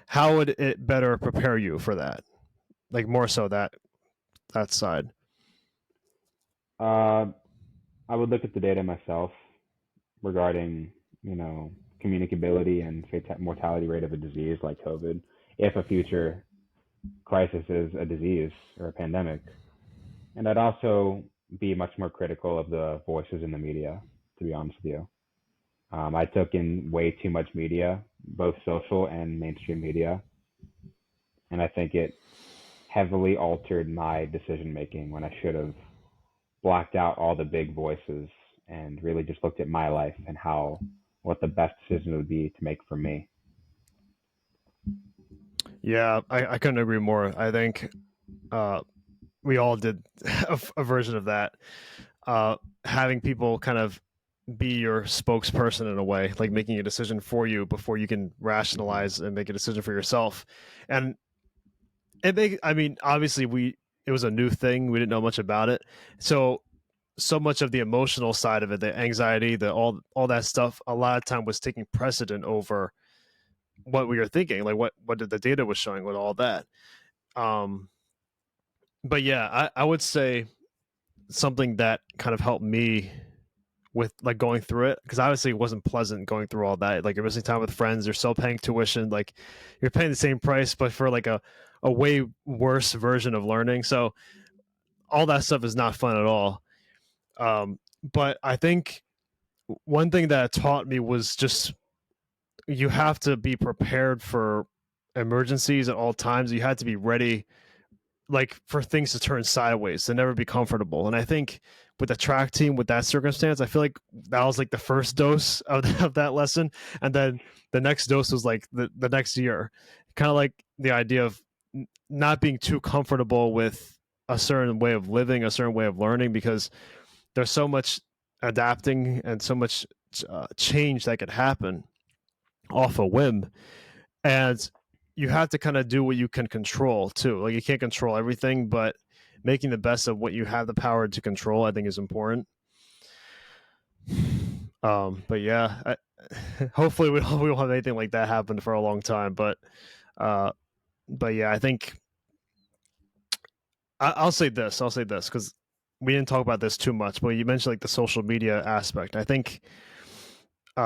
Speaker 1: how would it better prepare you for that? Like more so that side.
Speaker 2: Uh, I would look at the data myself regarding, you know, communicability and mortality rate of a disease like COVID. If a future crisis is a disease or a pandemic, and I'd also be much more critical of the voices in the media. To be honest with you, I took in way too much media, both social and mainstream media, and I think it heavily altered my decision making when I should have blocked out all the big voices and really just looked at my life and how what the best decision would be to make for me.
Speaker 1: Yeah, I couldn't agree more. I think uh, we all did a version of that. Having people kind of be your spokesperson in a way, like making a decision for you before you can
Speaker 2: Hmm.
Speaker 1: rationalize and make a decision for yourself. And I mean, obviously it was a new thing. We didn't know much about it. So much of the emotional side of it, the anxiety, the all that stuff, a lot of time was taking precedent over what we were thinking, like what did the data was showing with all that. Um, but yeah, I would say something that kind of helped me with like going through it, because obviously it wasn't pleasant going through all that. Like you're missing time with friends, you're still paying tuition, like you're paying the same price, but for like a way worse version of learning. So all that stuff is not fun at all. But I think one thing that it taught me was just you have to be prepared for emergencies at all times. You had to be ready, like for things to turn sideways, to never be comfortable. And I think with the track team, with that circumstance, I feel like that was like the first dose of that lesson. And then the next dose was like the next year. Kind of like the idea of not being too comfortable with a certain way of living, a certain way of learning, because there's so much adapting and so much change that could happen off a whim. And you have to kind of do what you can control too. Like you can't control everything, but making the best of what you have the power to control, I think, is important. But yeah, hopefully we won't have anything like that happen for a long time. Uh, but yeah, I think I'll say this. I'll say this because we didn't talk about this too much, but you mentioned like the social media aspect. I think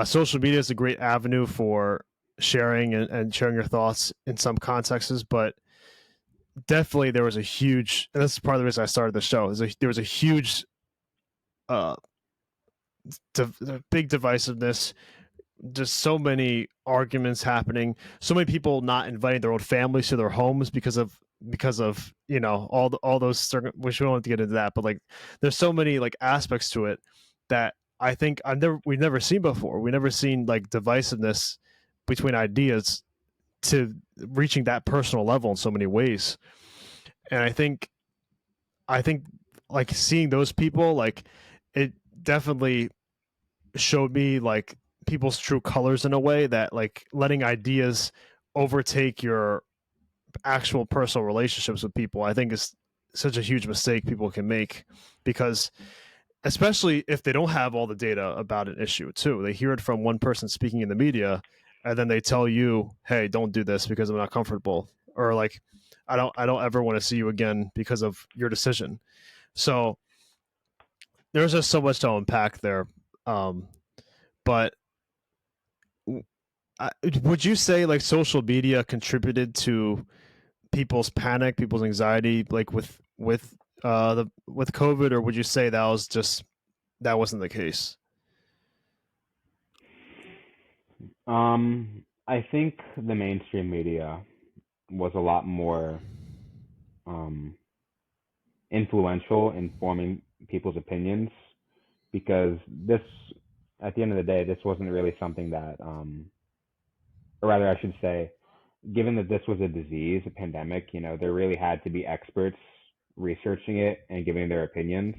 Speaker 1: social media is a great avenue for sharing and sharing your thoughts in some contexts, but definitely there was a huge, and this is part of the reason I started the show. There was a huge, uh, big divisiveness. Just so many arguments happening. So many people not inviting their own families to their homes because of all those. Which we don't have to get into that, but like there's so many like aspects to it that I think we've never seen before. We never seen like divisiveness between ideas to reaching that personal level in so many ways. And I think like seeing those people, like it definitely showed me like people's true colors in a way that like letting ideas overtake your actual personal relationships with people, I think is such a huge mistake people can make, because especially if they don't have all the data about an issue too. They hear it from one person speaking in the media, and then they tell you, "Hey, don't do this because I'm not comfortable," or like, "I don't ever want to see you again because of your decision." So there's just so much to unpack there. Um, but I, would you say like social media contributed to people's panic, people's anxiety, like with COVID, or would you say that wasn't the case?
Speaker 2: I think the mainstream media was a lot more um, influential in forming people's opinions because this, at the end of the day, this wasn't really something that, or rather, I should say, given that this was a disease, a pandemic, there really had to be experts researching it and giving their opinions.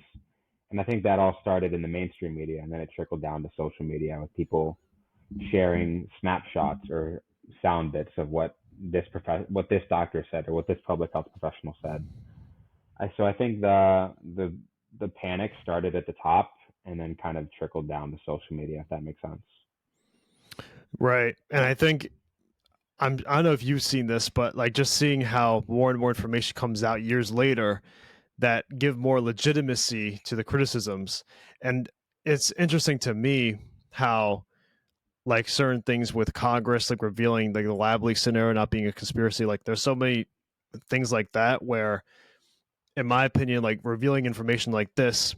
Speaker 2: And I think that all started in the mainstream media and then it trickled down to social media with people sharing snapshots or sound bits of what this doctor said or what this public health professional said. So I think the panic started at the top and then kind of trickled down to social media, if that makes sense.
Speaker 1: Right. And I think I don't know if you've seen this, but like just seeing how more and more information comes out years later that give more legitimacy to the criticisms. And it's interesting to me how like certain things with Congress, like revealing like the lab leak scenario not being a conspiracy, like there's so many things like that where, in my opinion, like revealing information like this,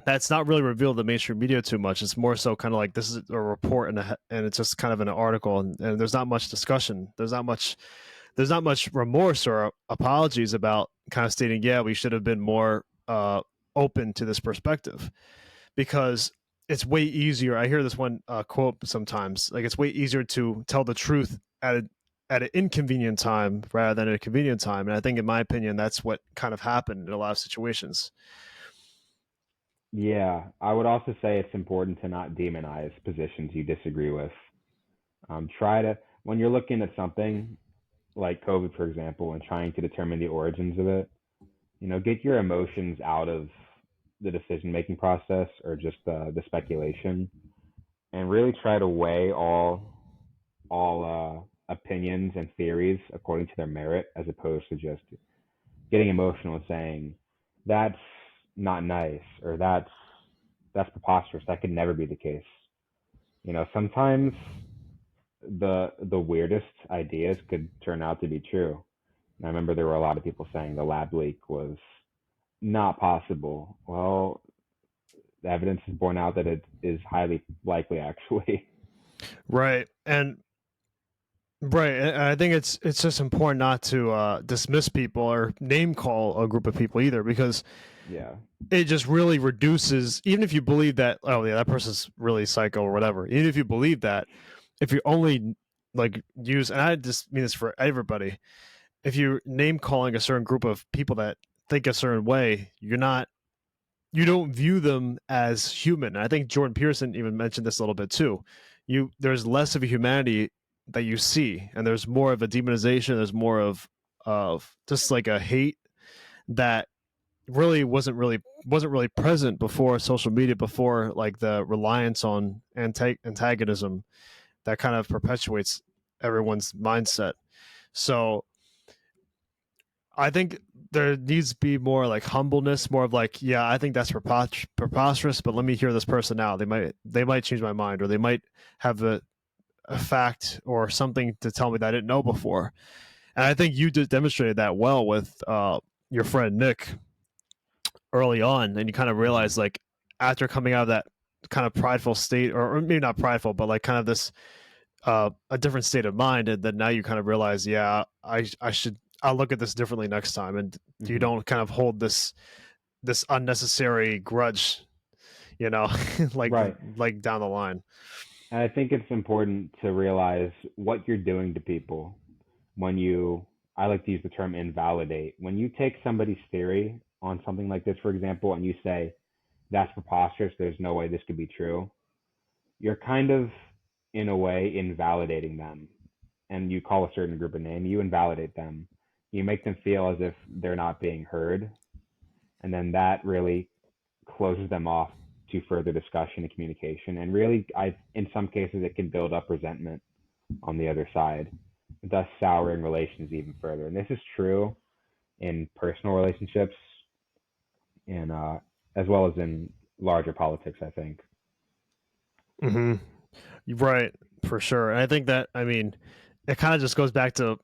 Speaker 1: that's not really revealed to the mainstream media too much. It's more so kind of like this is a report and it's just kind of an article, and there's not much discussion. There's not much remorse or apologies about kind of stating, yeah, we should have been more open to this perspective, because it's way easier. I hear this one quote sometimes, like it's way easier to tell the truth at an inconvenient time rather than at a convenient time. And I think, in my opinion, that's what kind of happened in a lot of situations.
Speaker 2: Yeah, I would also say it's important to not demonize positions you disagree with. Try to, when you're looking at something like COVID, for example, and trying to determine the origins of it, get your emotions out of the decision making process or just the speculation and really try to weigh all opinions and theories according to their merit as opposed to just getting emotional and saying that's not nice, or that's preposterous. That could never be the case. Sometimes the weirdest ideas could turn out to be true. And I remember there were a lot of people saying the lab leak was not possible. Well, the evidence has borne out that it is highly likely, actually.
Speaker 1: Right. And right, and I think it's just important not to dismiss people or name call a group of people either, because
Speaker 2: Yeah.
Speaker 1: it just really reduces. Even if you believe that, oh yeah, that person's really psycho or whatever. Even if you believe that, if you only like use, and I just mean this for everybody, if you're name calling a certain group of people that think a certain way, you don't view them as human. I think Jordan Peterson even mentioned this a little bit too. There's less of a humanity that you see, and there's more of a demonization. There's more of just like a hate that wasn't really present before social media, before like the reliance on antagonism that kind of perpetuates everyone's mindset. So I think there needs to be more like humbleness, more of like, yeah, I think that's preposterous, but let me hear this person out. They might change my mind, or they might have a fact or something to tell me that I didn't know before. And I think you just demonstrated that well with your friend Nick early on, and you kind of
Speaker 2: Hmm.
Speaker 1: realize like after coming out of that kind of prideful state, or maybe not prideful, but like kind of this a different state of mind, and then now you kind of realize, yeah, I'll look at this differently next time, and you
Speaker 2: Hmm.
Speaker 1: don't kind of hold this unnecessary grudge, you know, like
Speaker 2: Right.
Speaker 1: like down the line.
Speaker 2: And I think it's important to realize what you're doing to people when you, I like to use the term invalidate. When you take somebody's theory on something like this, for example, and you say, that's preposterous, there's no way this could be true, you're kind of, in a way, invalidating them. And you call a certain group a name, you invalidate them. You make them feel as if they're not being heard. And then that really closes them off to further discussion and communication. And really, in some cases, it can build up resentment on the other side, thus souring relations even further. And this is true in personal relationships and as well as in larger politics, I think.
Speaker 1: Hmm. Right, for sure. And I think that, I mean, it kind of just goes back to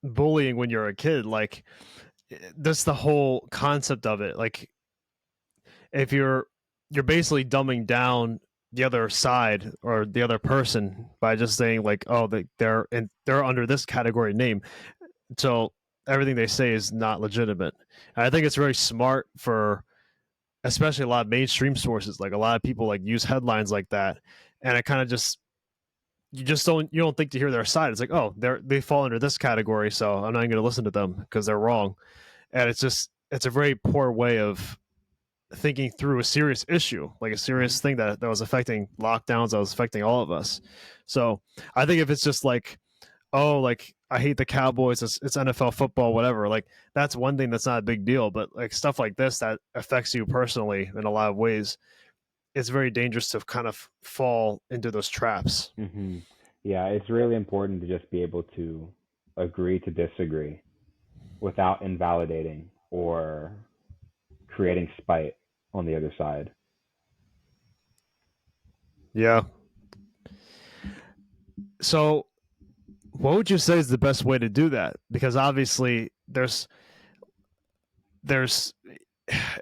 Speaker 1: bullying when you're a kid. Like that's the whole concept of it. Like if you're basically dumbing down the other side or the other person by just saying like, oh, they're under this category name, so everything they say is not legitimate. And I think it's very smart for especially a lot of mainstream sources, like a lot of people like use headlines like that, and it kind of just you don't think to hear their side. It's like, oh, they fall under this category, so I'm not going to listen to them because they're wrong. And it's a very poor way of thinking through a serious issue, like a
Speaker 2: Mm-hmm.
Speaker 1: serious thing that was affecting lockdowns, that was affecting all of us. So I think if it's just like, oh, like I hate the Cowboys, it's NFL football, whatever, like that's one thing, that's not a big deal. But like stuff like this that affects you personally in a lot of ways, it's very dangerous to kind of fall into those traps.
Speaker 2: Mm-hmm. Yeah, it's really important to just be able to agree to disagree without invalidating or creating spite on the other side.
Speaker 1: Yeah. So what would you say is the best way to do that? Because obviously there's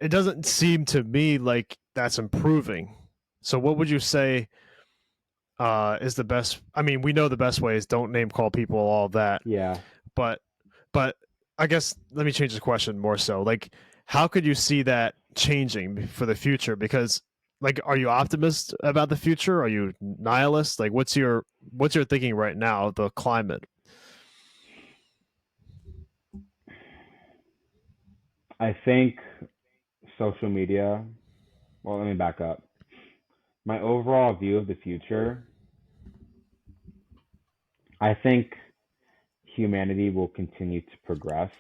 Speaker 1: it doesn't seem to me like that's improving. So what would you say is the best? I mean, we know the best way is don't name call people, all that,
Speaker 2: Yeah.
Speaker 1: but but I guess let me change the question more so. Like, how could you see that changing for the future? Because like, are you optimist about the future? Are you nihilist? Like, what's your thinking right now? The climate.
Speaker 2: I think social media, well, let me back up. My overall view of the future, I think humanity will continue to progress,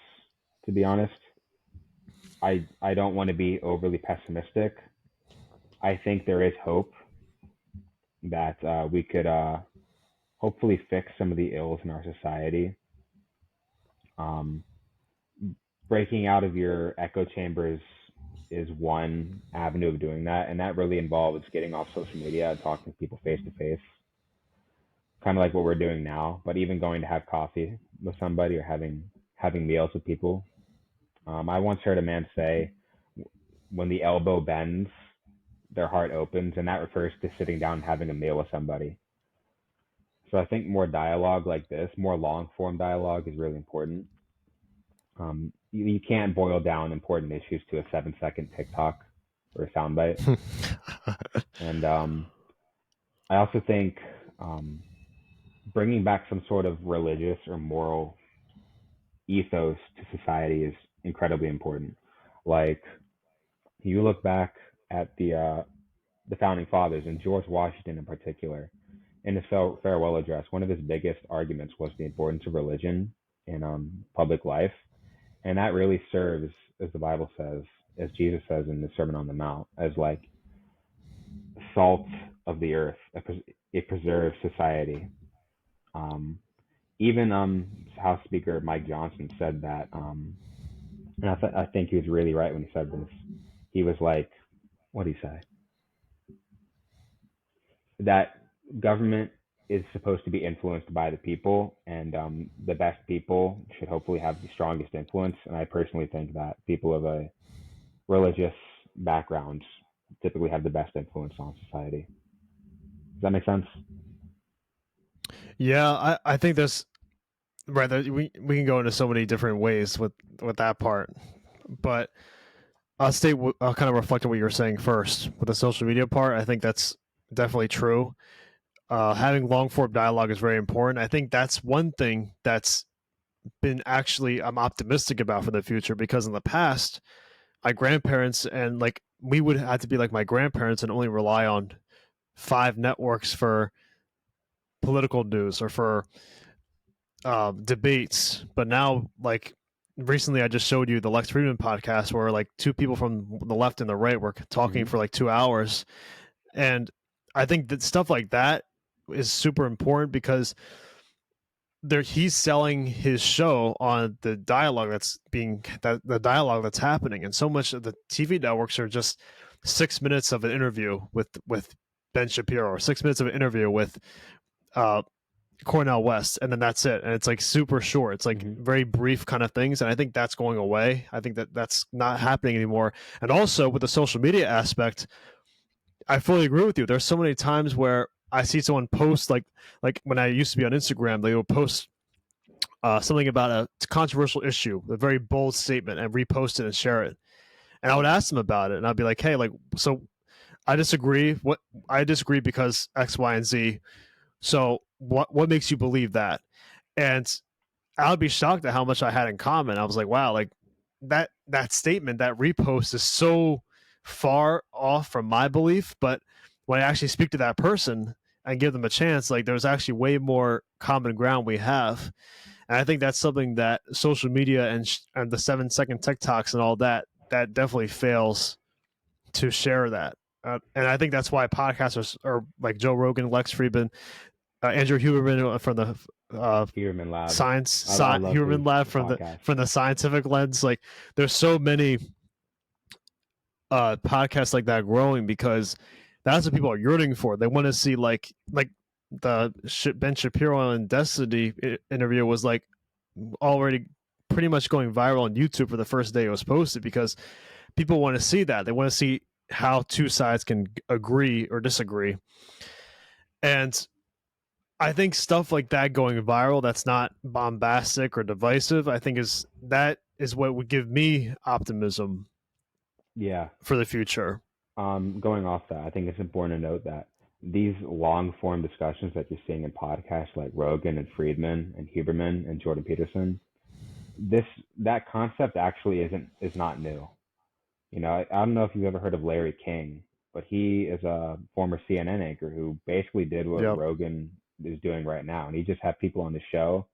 Speaker 2: to be honest. I don't want to be overly pessimistic. I think there is hope that we could hopefully fix some of the ills in our society. Um, Breaking out of your echo chambers is one avenue of doing that, and that really involves getting off social media and talking to people face to face, kind of like what we're doing now. But even going to have coffee with somebody or having meals with people. I once heard a man say, "When the elbow bends, their heart opens," and that refers to sitting down and having a meal with somebody. So I think more dialogue like this, more long form dialogue, is really important. You can't boil down important issues to a 7-second TikTok or a soundbite. And I also think um, bringing back some sort of religious or moral ethos to society is incredibly important. Like you look back at the founding fathers and George Washington in particular, in his farewell address, one of his biggest arguments was the importance of religion in public life, and that really serves, as the Bible says, as Jesus says in the Sermon on the Mount, as like salt of the earth. It preserves society. Um, Even House Speaker Mike Johnson said that, and I think he was really right when he said this. He was like, what did he say? That government is supposed to be influenced by the people, and the best people should hopefully have the strongest influence. And I personally think that people of a religious background typically have the best influence on society. Does that make sense?
Speaker 1: Yeah, I think there's right. We can go into so many different ways with that part, but I'll kind of reflect on what you were saying first with the social media part. I think that's definitely true. Having long form dialogue is very important. I think that's one thing that's been actually I'm optimistic about for the future because in the past, my grandparents and like we would have to be like my grandparents and only rely on five networks for political news or for debates. But now, like recently, I just showed you the Lex Friedman podcast where like two people from the left and the right were talking
Speaker 2: Mm-hmm.
Speaker 1: for like 2 hours, and I think that stuff like that is super important because he's selling his show on the dialogue that's happening, and so much of the TV networks are just 6 minutes of an interview with Ben Shapiro or 6 minutes of an interview with uh, Cornell West, and then that's it. And it's like super short. It's like
Speaker 2: Mm-hmm.
Speaker 1: very brief kind of things, and I think that's going away. I think that that's not happening anymore. And also with the social media aspect, I fully agree with you. There's so many times where I see someone post like when I used to be on Instagram, they would post something about a controversial issue, a very bold statement, and repost it and share it. And I would ask them about it, and I'd be like, "Hey, like, so I disagree. What I disagree because X, Y, and Z. So what makes you believe that?" And I would be shocked at how much I had in common. I was like, "Wow, like that statement, that repost is so far off from my belief." But when I actually speak to that person and give them a chance, like there's actually way more common ground we have. And I think that's something that social media and the 7 second TikToks and all that definitely fails to share that. And I think that's why podcasters are like Joe Rogan, Lex Friedman, Andrew Huberman from the uh,
Speaker 2: Huberman Lab. I
Speaker 1: science
Speaker 2: love his
Speaker 1: Huberman Lab
Speaker 2: podcast.
Speaker 1: from the scientific lens. Like there's so many podcasts like that growing because that's what people are yearning for. They want to see like the Ben Shapiro and Destiny interview was like already pretty much going viral on YouTube for the first day it was posted because people want to see that. They want to see how two sides can agree or disagree. And I think stuff like that going viral that's not bombastic or divisive, I think that is what would give me optimism
Speaker 2: Yeah.
Speaker 1: for the future.
Speaker 2: Going off that, I think it's important to note that these long form discussions that you're seeing in podcasts like Rogan and Friedman and Huberman and Jordan Peterson, this that concept actually is not new. I don't know if you've ever heard of Larry King, but he is a former CNN anchor who basically did what
Speaker 1: Yep.
Speaker 2: Rogan is doing right now, and he just had people on the show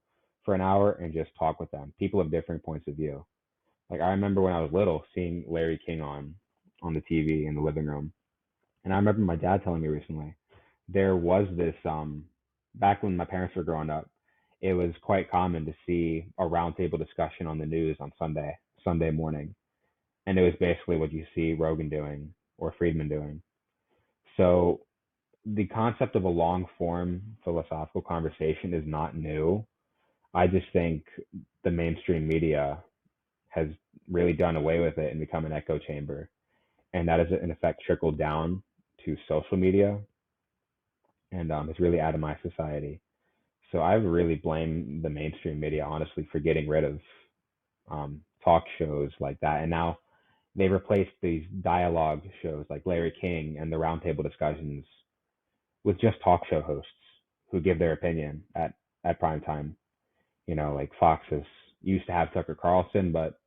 Speaker 2: for an hour and just talk with them. People of different points of view. Like I remember when I was little seeing Larry King on the TV in the living room, and I remember my dad telling me recently there was this back when my parents were growing up, it was quite common to see a roundtable discussion on the news on Sunday morning, and it was basically what you see Rogan doing or Friedman doing. So the concept of a long form philosophical conversation is not new. I just think the mainstream media has really done away with it and become an echo chamber. And that has, in effect, trickled down to social media and has really atomized society. So I really blame the mainstream media, honestly, for getting rid of talk shows like that. And now they replaced these dialogue shows like Larry King and the roundtable discussions with just talk show hosts who give their opinion at prime time. Like Fox used to have Tucker Carlson, but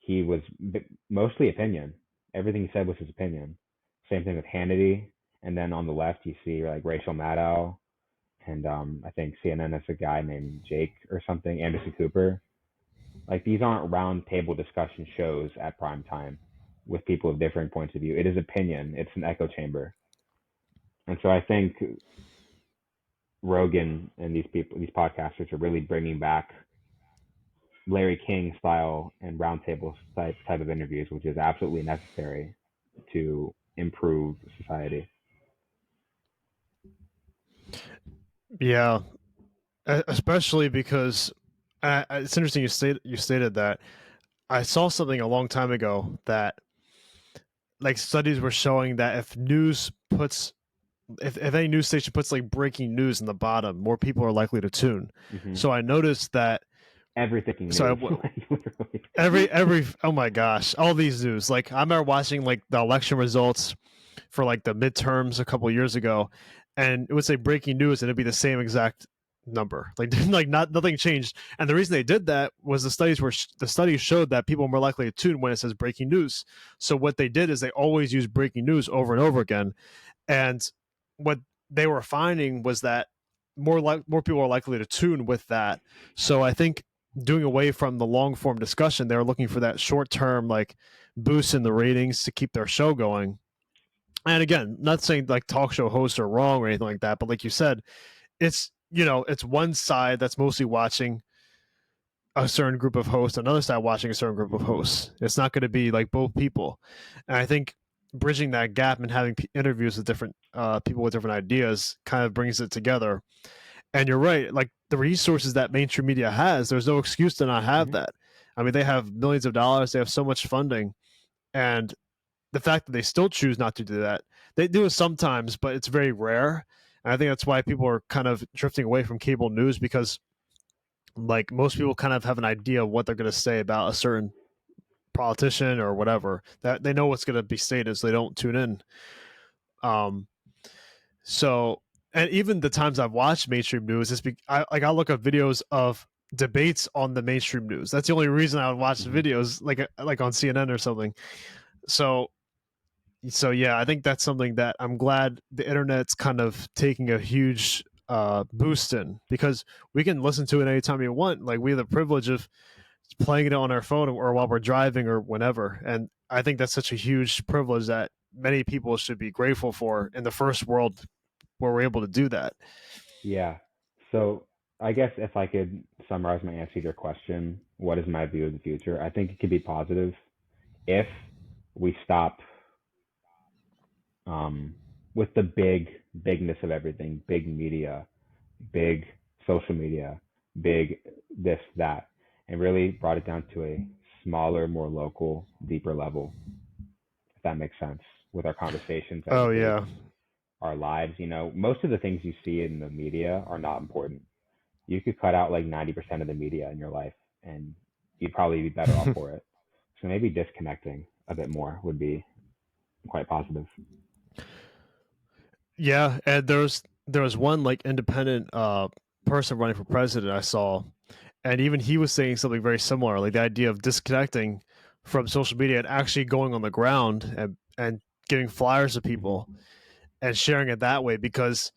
Speaker 2: he was mostly opinion. Everything he said was his opinion. Same thing with Hannity. And then on the left, you see like Rachel Maddow, and I think CNN has a guy named Jake or something, Anderson Cooper. Like these aren't round table discussion shows at prime time with people of differing points of view. It is opinion. It's an echo chamber. And so I think Rogan and these people, these podcasters, are really bringing back Larry King style and roundtable type of interviews, which is absolutely necessary to improve society.
Speaker 1: Yeah, especially because it's interesting you stated that. I saw something a long time ago that like studies were showing that if any news station puts like breaking news in the bottom, more people are likely to tune.
Speaker 2: Hmm.
Speaker 1: So I noticed that.
Speaker 2: Everything
Speaker 1: So
Speaker 2: news,
Speaker 1: I,
Speaker 2: like literally.
Speaker 1: every oh my gosh, all these news. Like I remember watching like the election results for like the midterms a couple years ago, and it would say breaking news, and it'd be the same exact number. Like like not nothing changed. And the reason they did that was the studies showed that people are more likely to tune when it says breaking news. So what they did is they always use breaking news over and over again. And what they were finding was that more people are likely to tune with that. So I think doing away from the long form discussion, they're looking for that short term like boost in the ratings to keep their show going. And again, not saying like talk show hosts are wrong or anything like that, but like you said, it's one side that's mostly watching a certain group of hosts, another side watching a certain group of
Speaker 2: Hmm.
Speaker 1: hosts. It's not going to be like both people. And I think bridging that gap and having interviews with different people with different ideas kind of brings it together. And you're right, like the resources that mainstream media has, there's no excuse to not have
Speaker 2: Hmm.
Speaker 1: that. I mean, they have millions of dollars, they have so much funding, and the fact that they still choose not to do that, they do it sometimes, but it's very rare. And I think that's why people are kind of drifting away from cable news because like most people kind of have an idea of what they're going to say about a certain politician or whatever, that they know what's going to be stated, so they don't tune in. um so and even the times I've watched mainstream news, I look up videos of debates on the mainstream news. That's the only reason I would watch the
Speaker 2: Hmm.
Speaker 1: videos, like on CNN or something. So yeah, I think that's something that I'm glad the internet's kind of taking a huge boost in, because we can listen to it anytime we want. Like we have the privilege of playing it on our phone or while we're driving or whenever. And I think that's such a huge privilege that many people should be grateful for in the first world where we're able to do that.
Speaker 2: Yeah. So I guess if I could summarize my answer to your question, what is my view of the future? I think it could be positive if we stop um, with the bigness of everything, big media, big social media, big this, that, and really brought it down to a smaller, more local, deeper level, if that makes sense, with our conversations, our
Speaker 1: Oh
Speaker 2: debates,
Speaker 1: yeah.
Speaker 2: our lives. Most of the things you see in the media are not important. You could cut out like 90% of the media in your life and you'd probably be better off for it. So maybe disconnecting a bit more would be quite positive.
Speaker 1: Yeah, and there was one like independent person running for president I saw, and even he was saying something very similar, like the idea of disconnecting from social media and actually going on the ground and giving flyers to
Speaker 2: Hmm.
Speaker 1: people and sharing it that way, because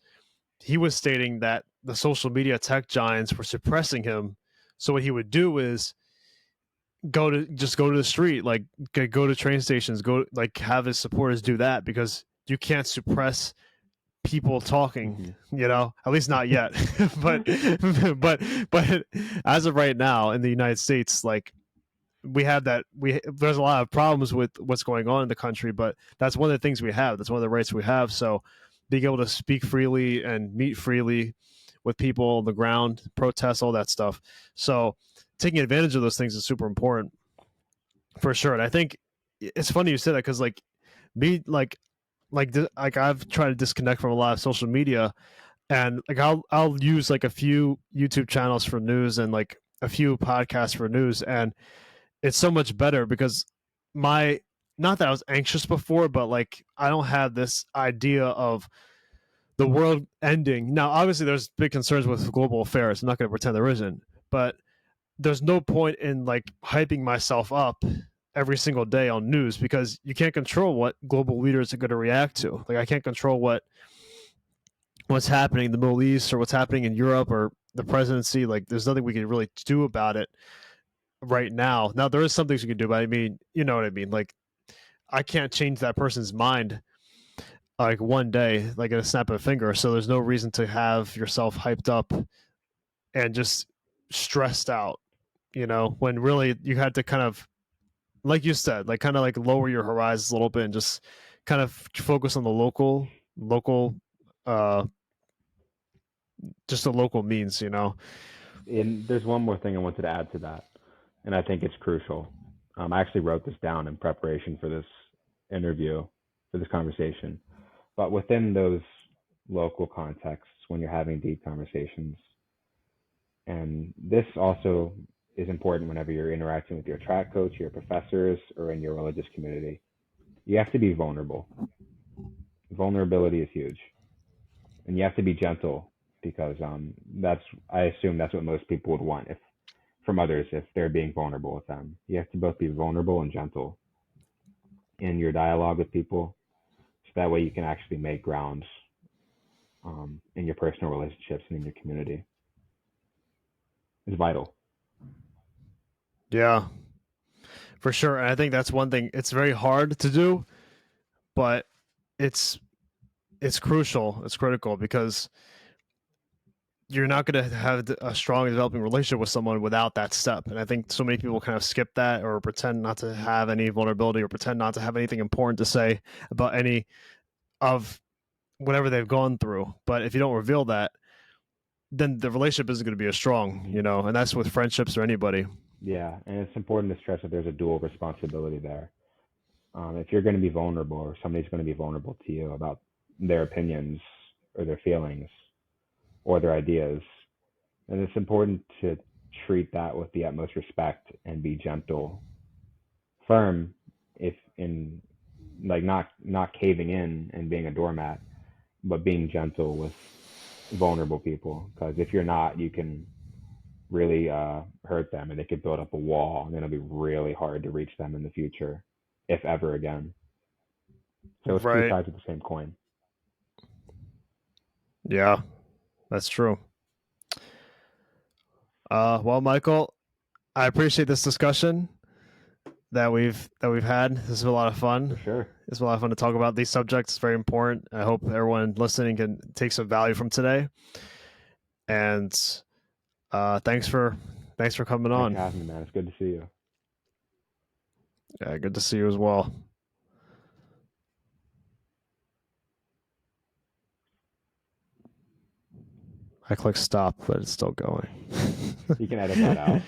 Speaker 1: he was stating that the social media tech giants were suppressing him. So what he would do is go to the street, like go to train stations, go like have his supporters do that, because you can't suppress people talking,
Speaker 2: Hmm.
Speaker 1: at least not yet. but but but as of right now in the United States, like we have that we there's a lot of problems with what's going on in the country, but that's one of the things we have. That's one of the rights we have. So being able to speak freely and meet freely with people on the ground, protest, all that stuff. So taking advantage of those things is super important for sure. And I think it's funny you said that because me like I've tried to disconnect from a lot of social media, and like I'll use like a few YouTube channels for news and like a few podcasts for news, and it's so much better because my not that I was anxious before, but like I don't have this idea of the world ending. Now, obviously, there's big concerns with global affairs. I'm not going to pretend there isn't, but there's no point in like hyping myself up every single day on news because you can't control what global leaders are going to react to. Like I can't control what's happening in the Middle East or what's happening in Europe or the presidency. Like there's nothing we can really do about it right now. Now there is some things we can do, but I mean, you know what I mean. Like I can't change that person's mind like one day, like in a snap of a finger. So there's no reason to have yourself hyped up and just stressed out, when really you had to kind of, like you said, like kind of like lower your horizons a little bit and just kind of focus on the local, uh, just the local means.
Speaker 2: And there's one more thing I wanted to add to that, and I think it's crucial. I actually wrote this down in preparation for this interview, for this conversation. But within those local contexts, when you're having deep conversations, and this also is important whenever you're interacting with your track coach, your professors, or in your religious community, you have to be vulnerable. Vulnerability is huge, and you have to be gentle because that's I assume that's what most people would want if from others if they're being vulnerable with them. You have to both be vulnerable and gentle in your dialogue with people, so that way you can actually make grounds in your personal relationships and in your community. It's vital.
Speaker 1: Yeah, for sure. And I think that's one thing. It's very hard to do, but it's it's crucial. It's critical because you're not going to have a strong developing relationship with someone without that step. And I think so many people kind of skip that or pretend not to have any vulnerability or pretend not to have anything important to say about any of whatever they've gone through. But if you don't reveal that, then the relationship isn't going to be as strong. And that's with friendships or anybody.
Speaker 2: Yeah, and it's important to stress that there's a dual responsibility there. If you're going to be vulnerable, or somebody's going to be vulnerable to you about their opinions or their feelings or their ideas, then it's important to treat that with the utmost respect and be gentle, firm, if in like not caving in and being a doormat, but being gentle with vulnerable people. Because if you're not, you can really hurt them, and they could build up a wall, and it'll be really hard to reach them in the future, if ever again. So it's two
Speaker 1: Right.
Speaker 2: sides of the same coin.
Speaker 1: Yeah, that's true. Well, Michael, I appreciate this discussion that we've had. This is a lot of
Speaker 2: For
Speaker 1: fun.
Speaker 2: sure.
Speaker 1: It's a lot of fun to talk about these subjects. It's very important. I hope everyone listening can take some value from today. And thanks for coming
Speaker 2: Thanks for
Speaker 1: on.
Speaker 2: having me, man. It's good to see you.
Speaker 1: Yeah, good to see you as well. I click stop, but it's still going.
Speaker 2: You can edit that out.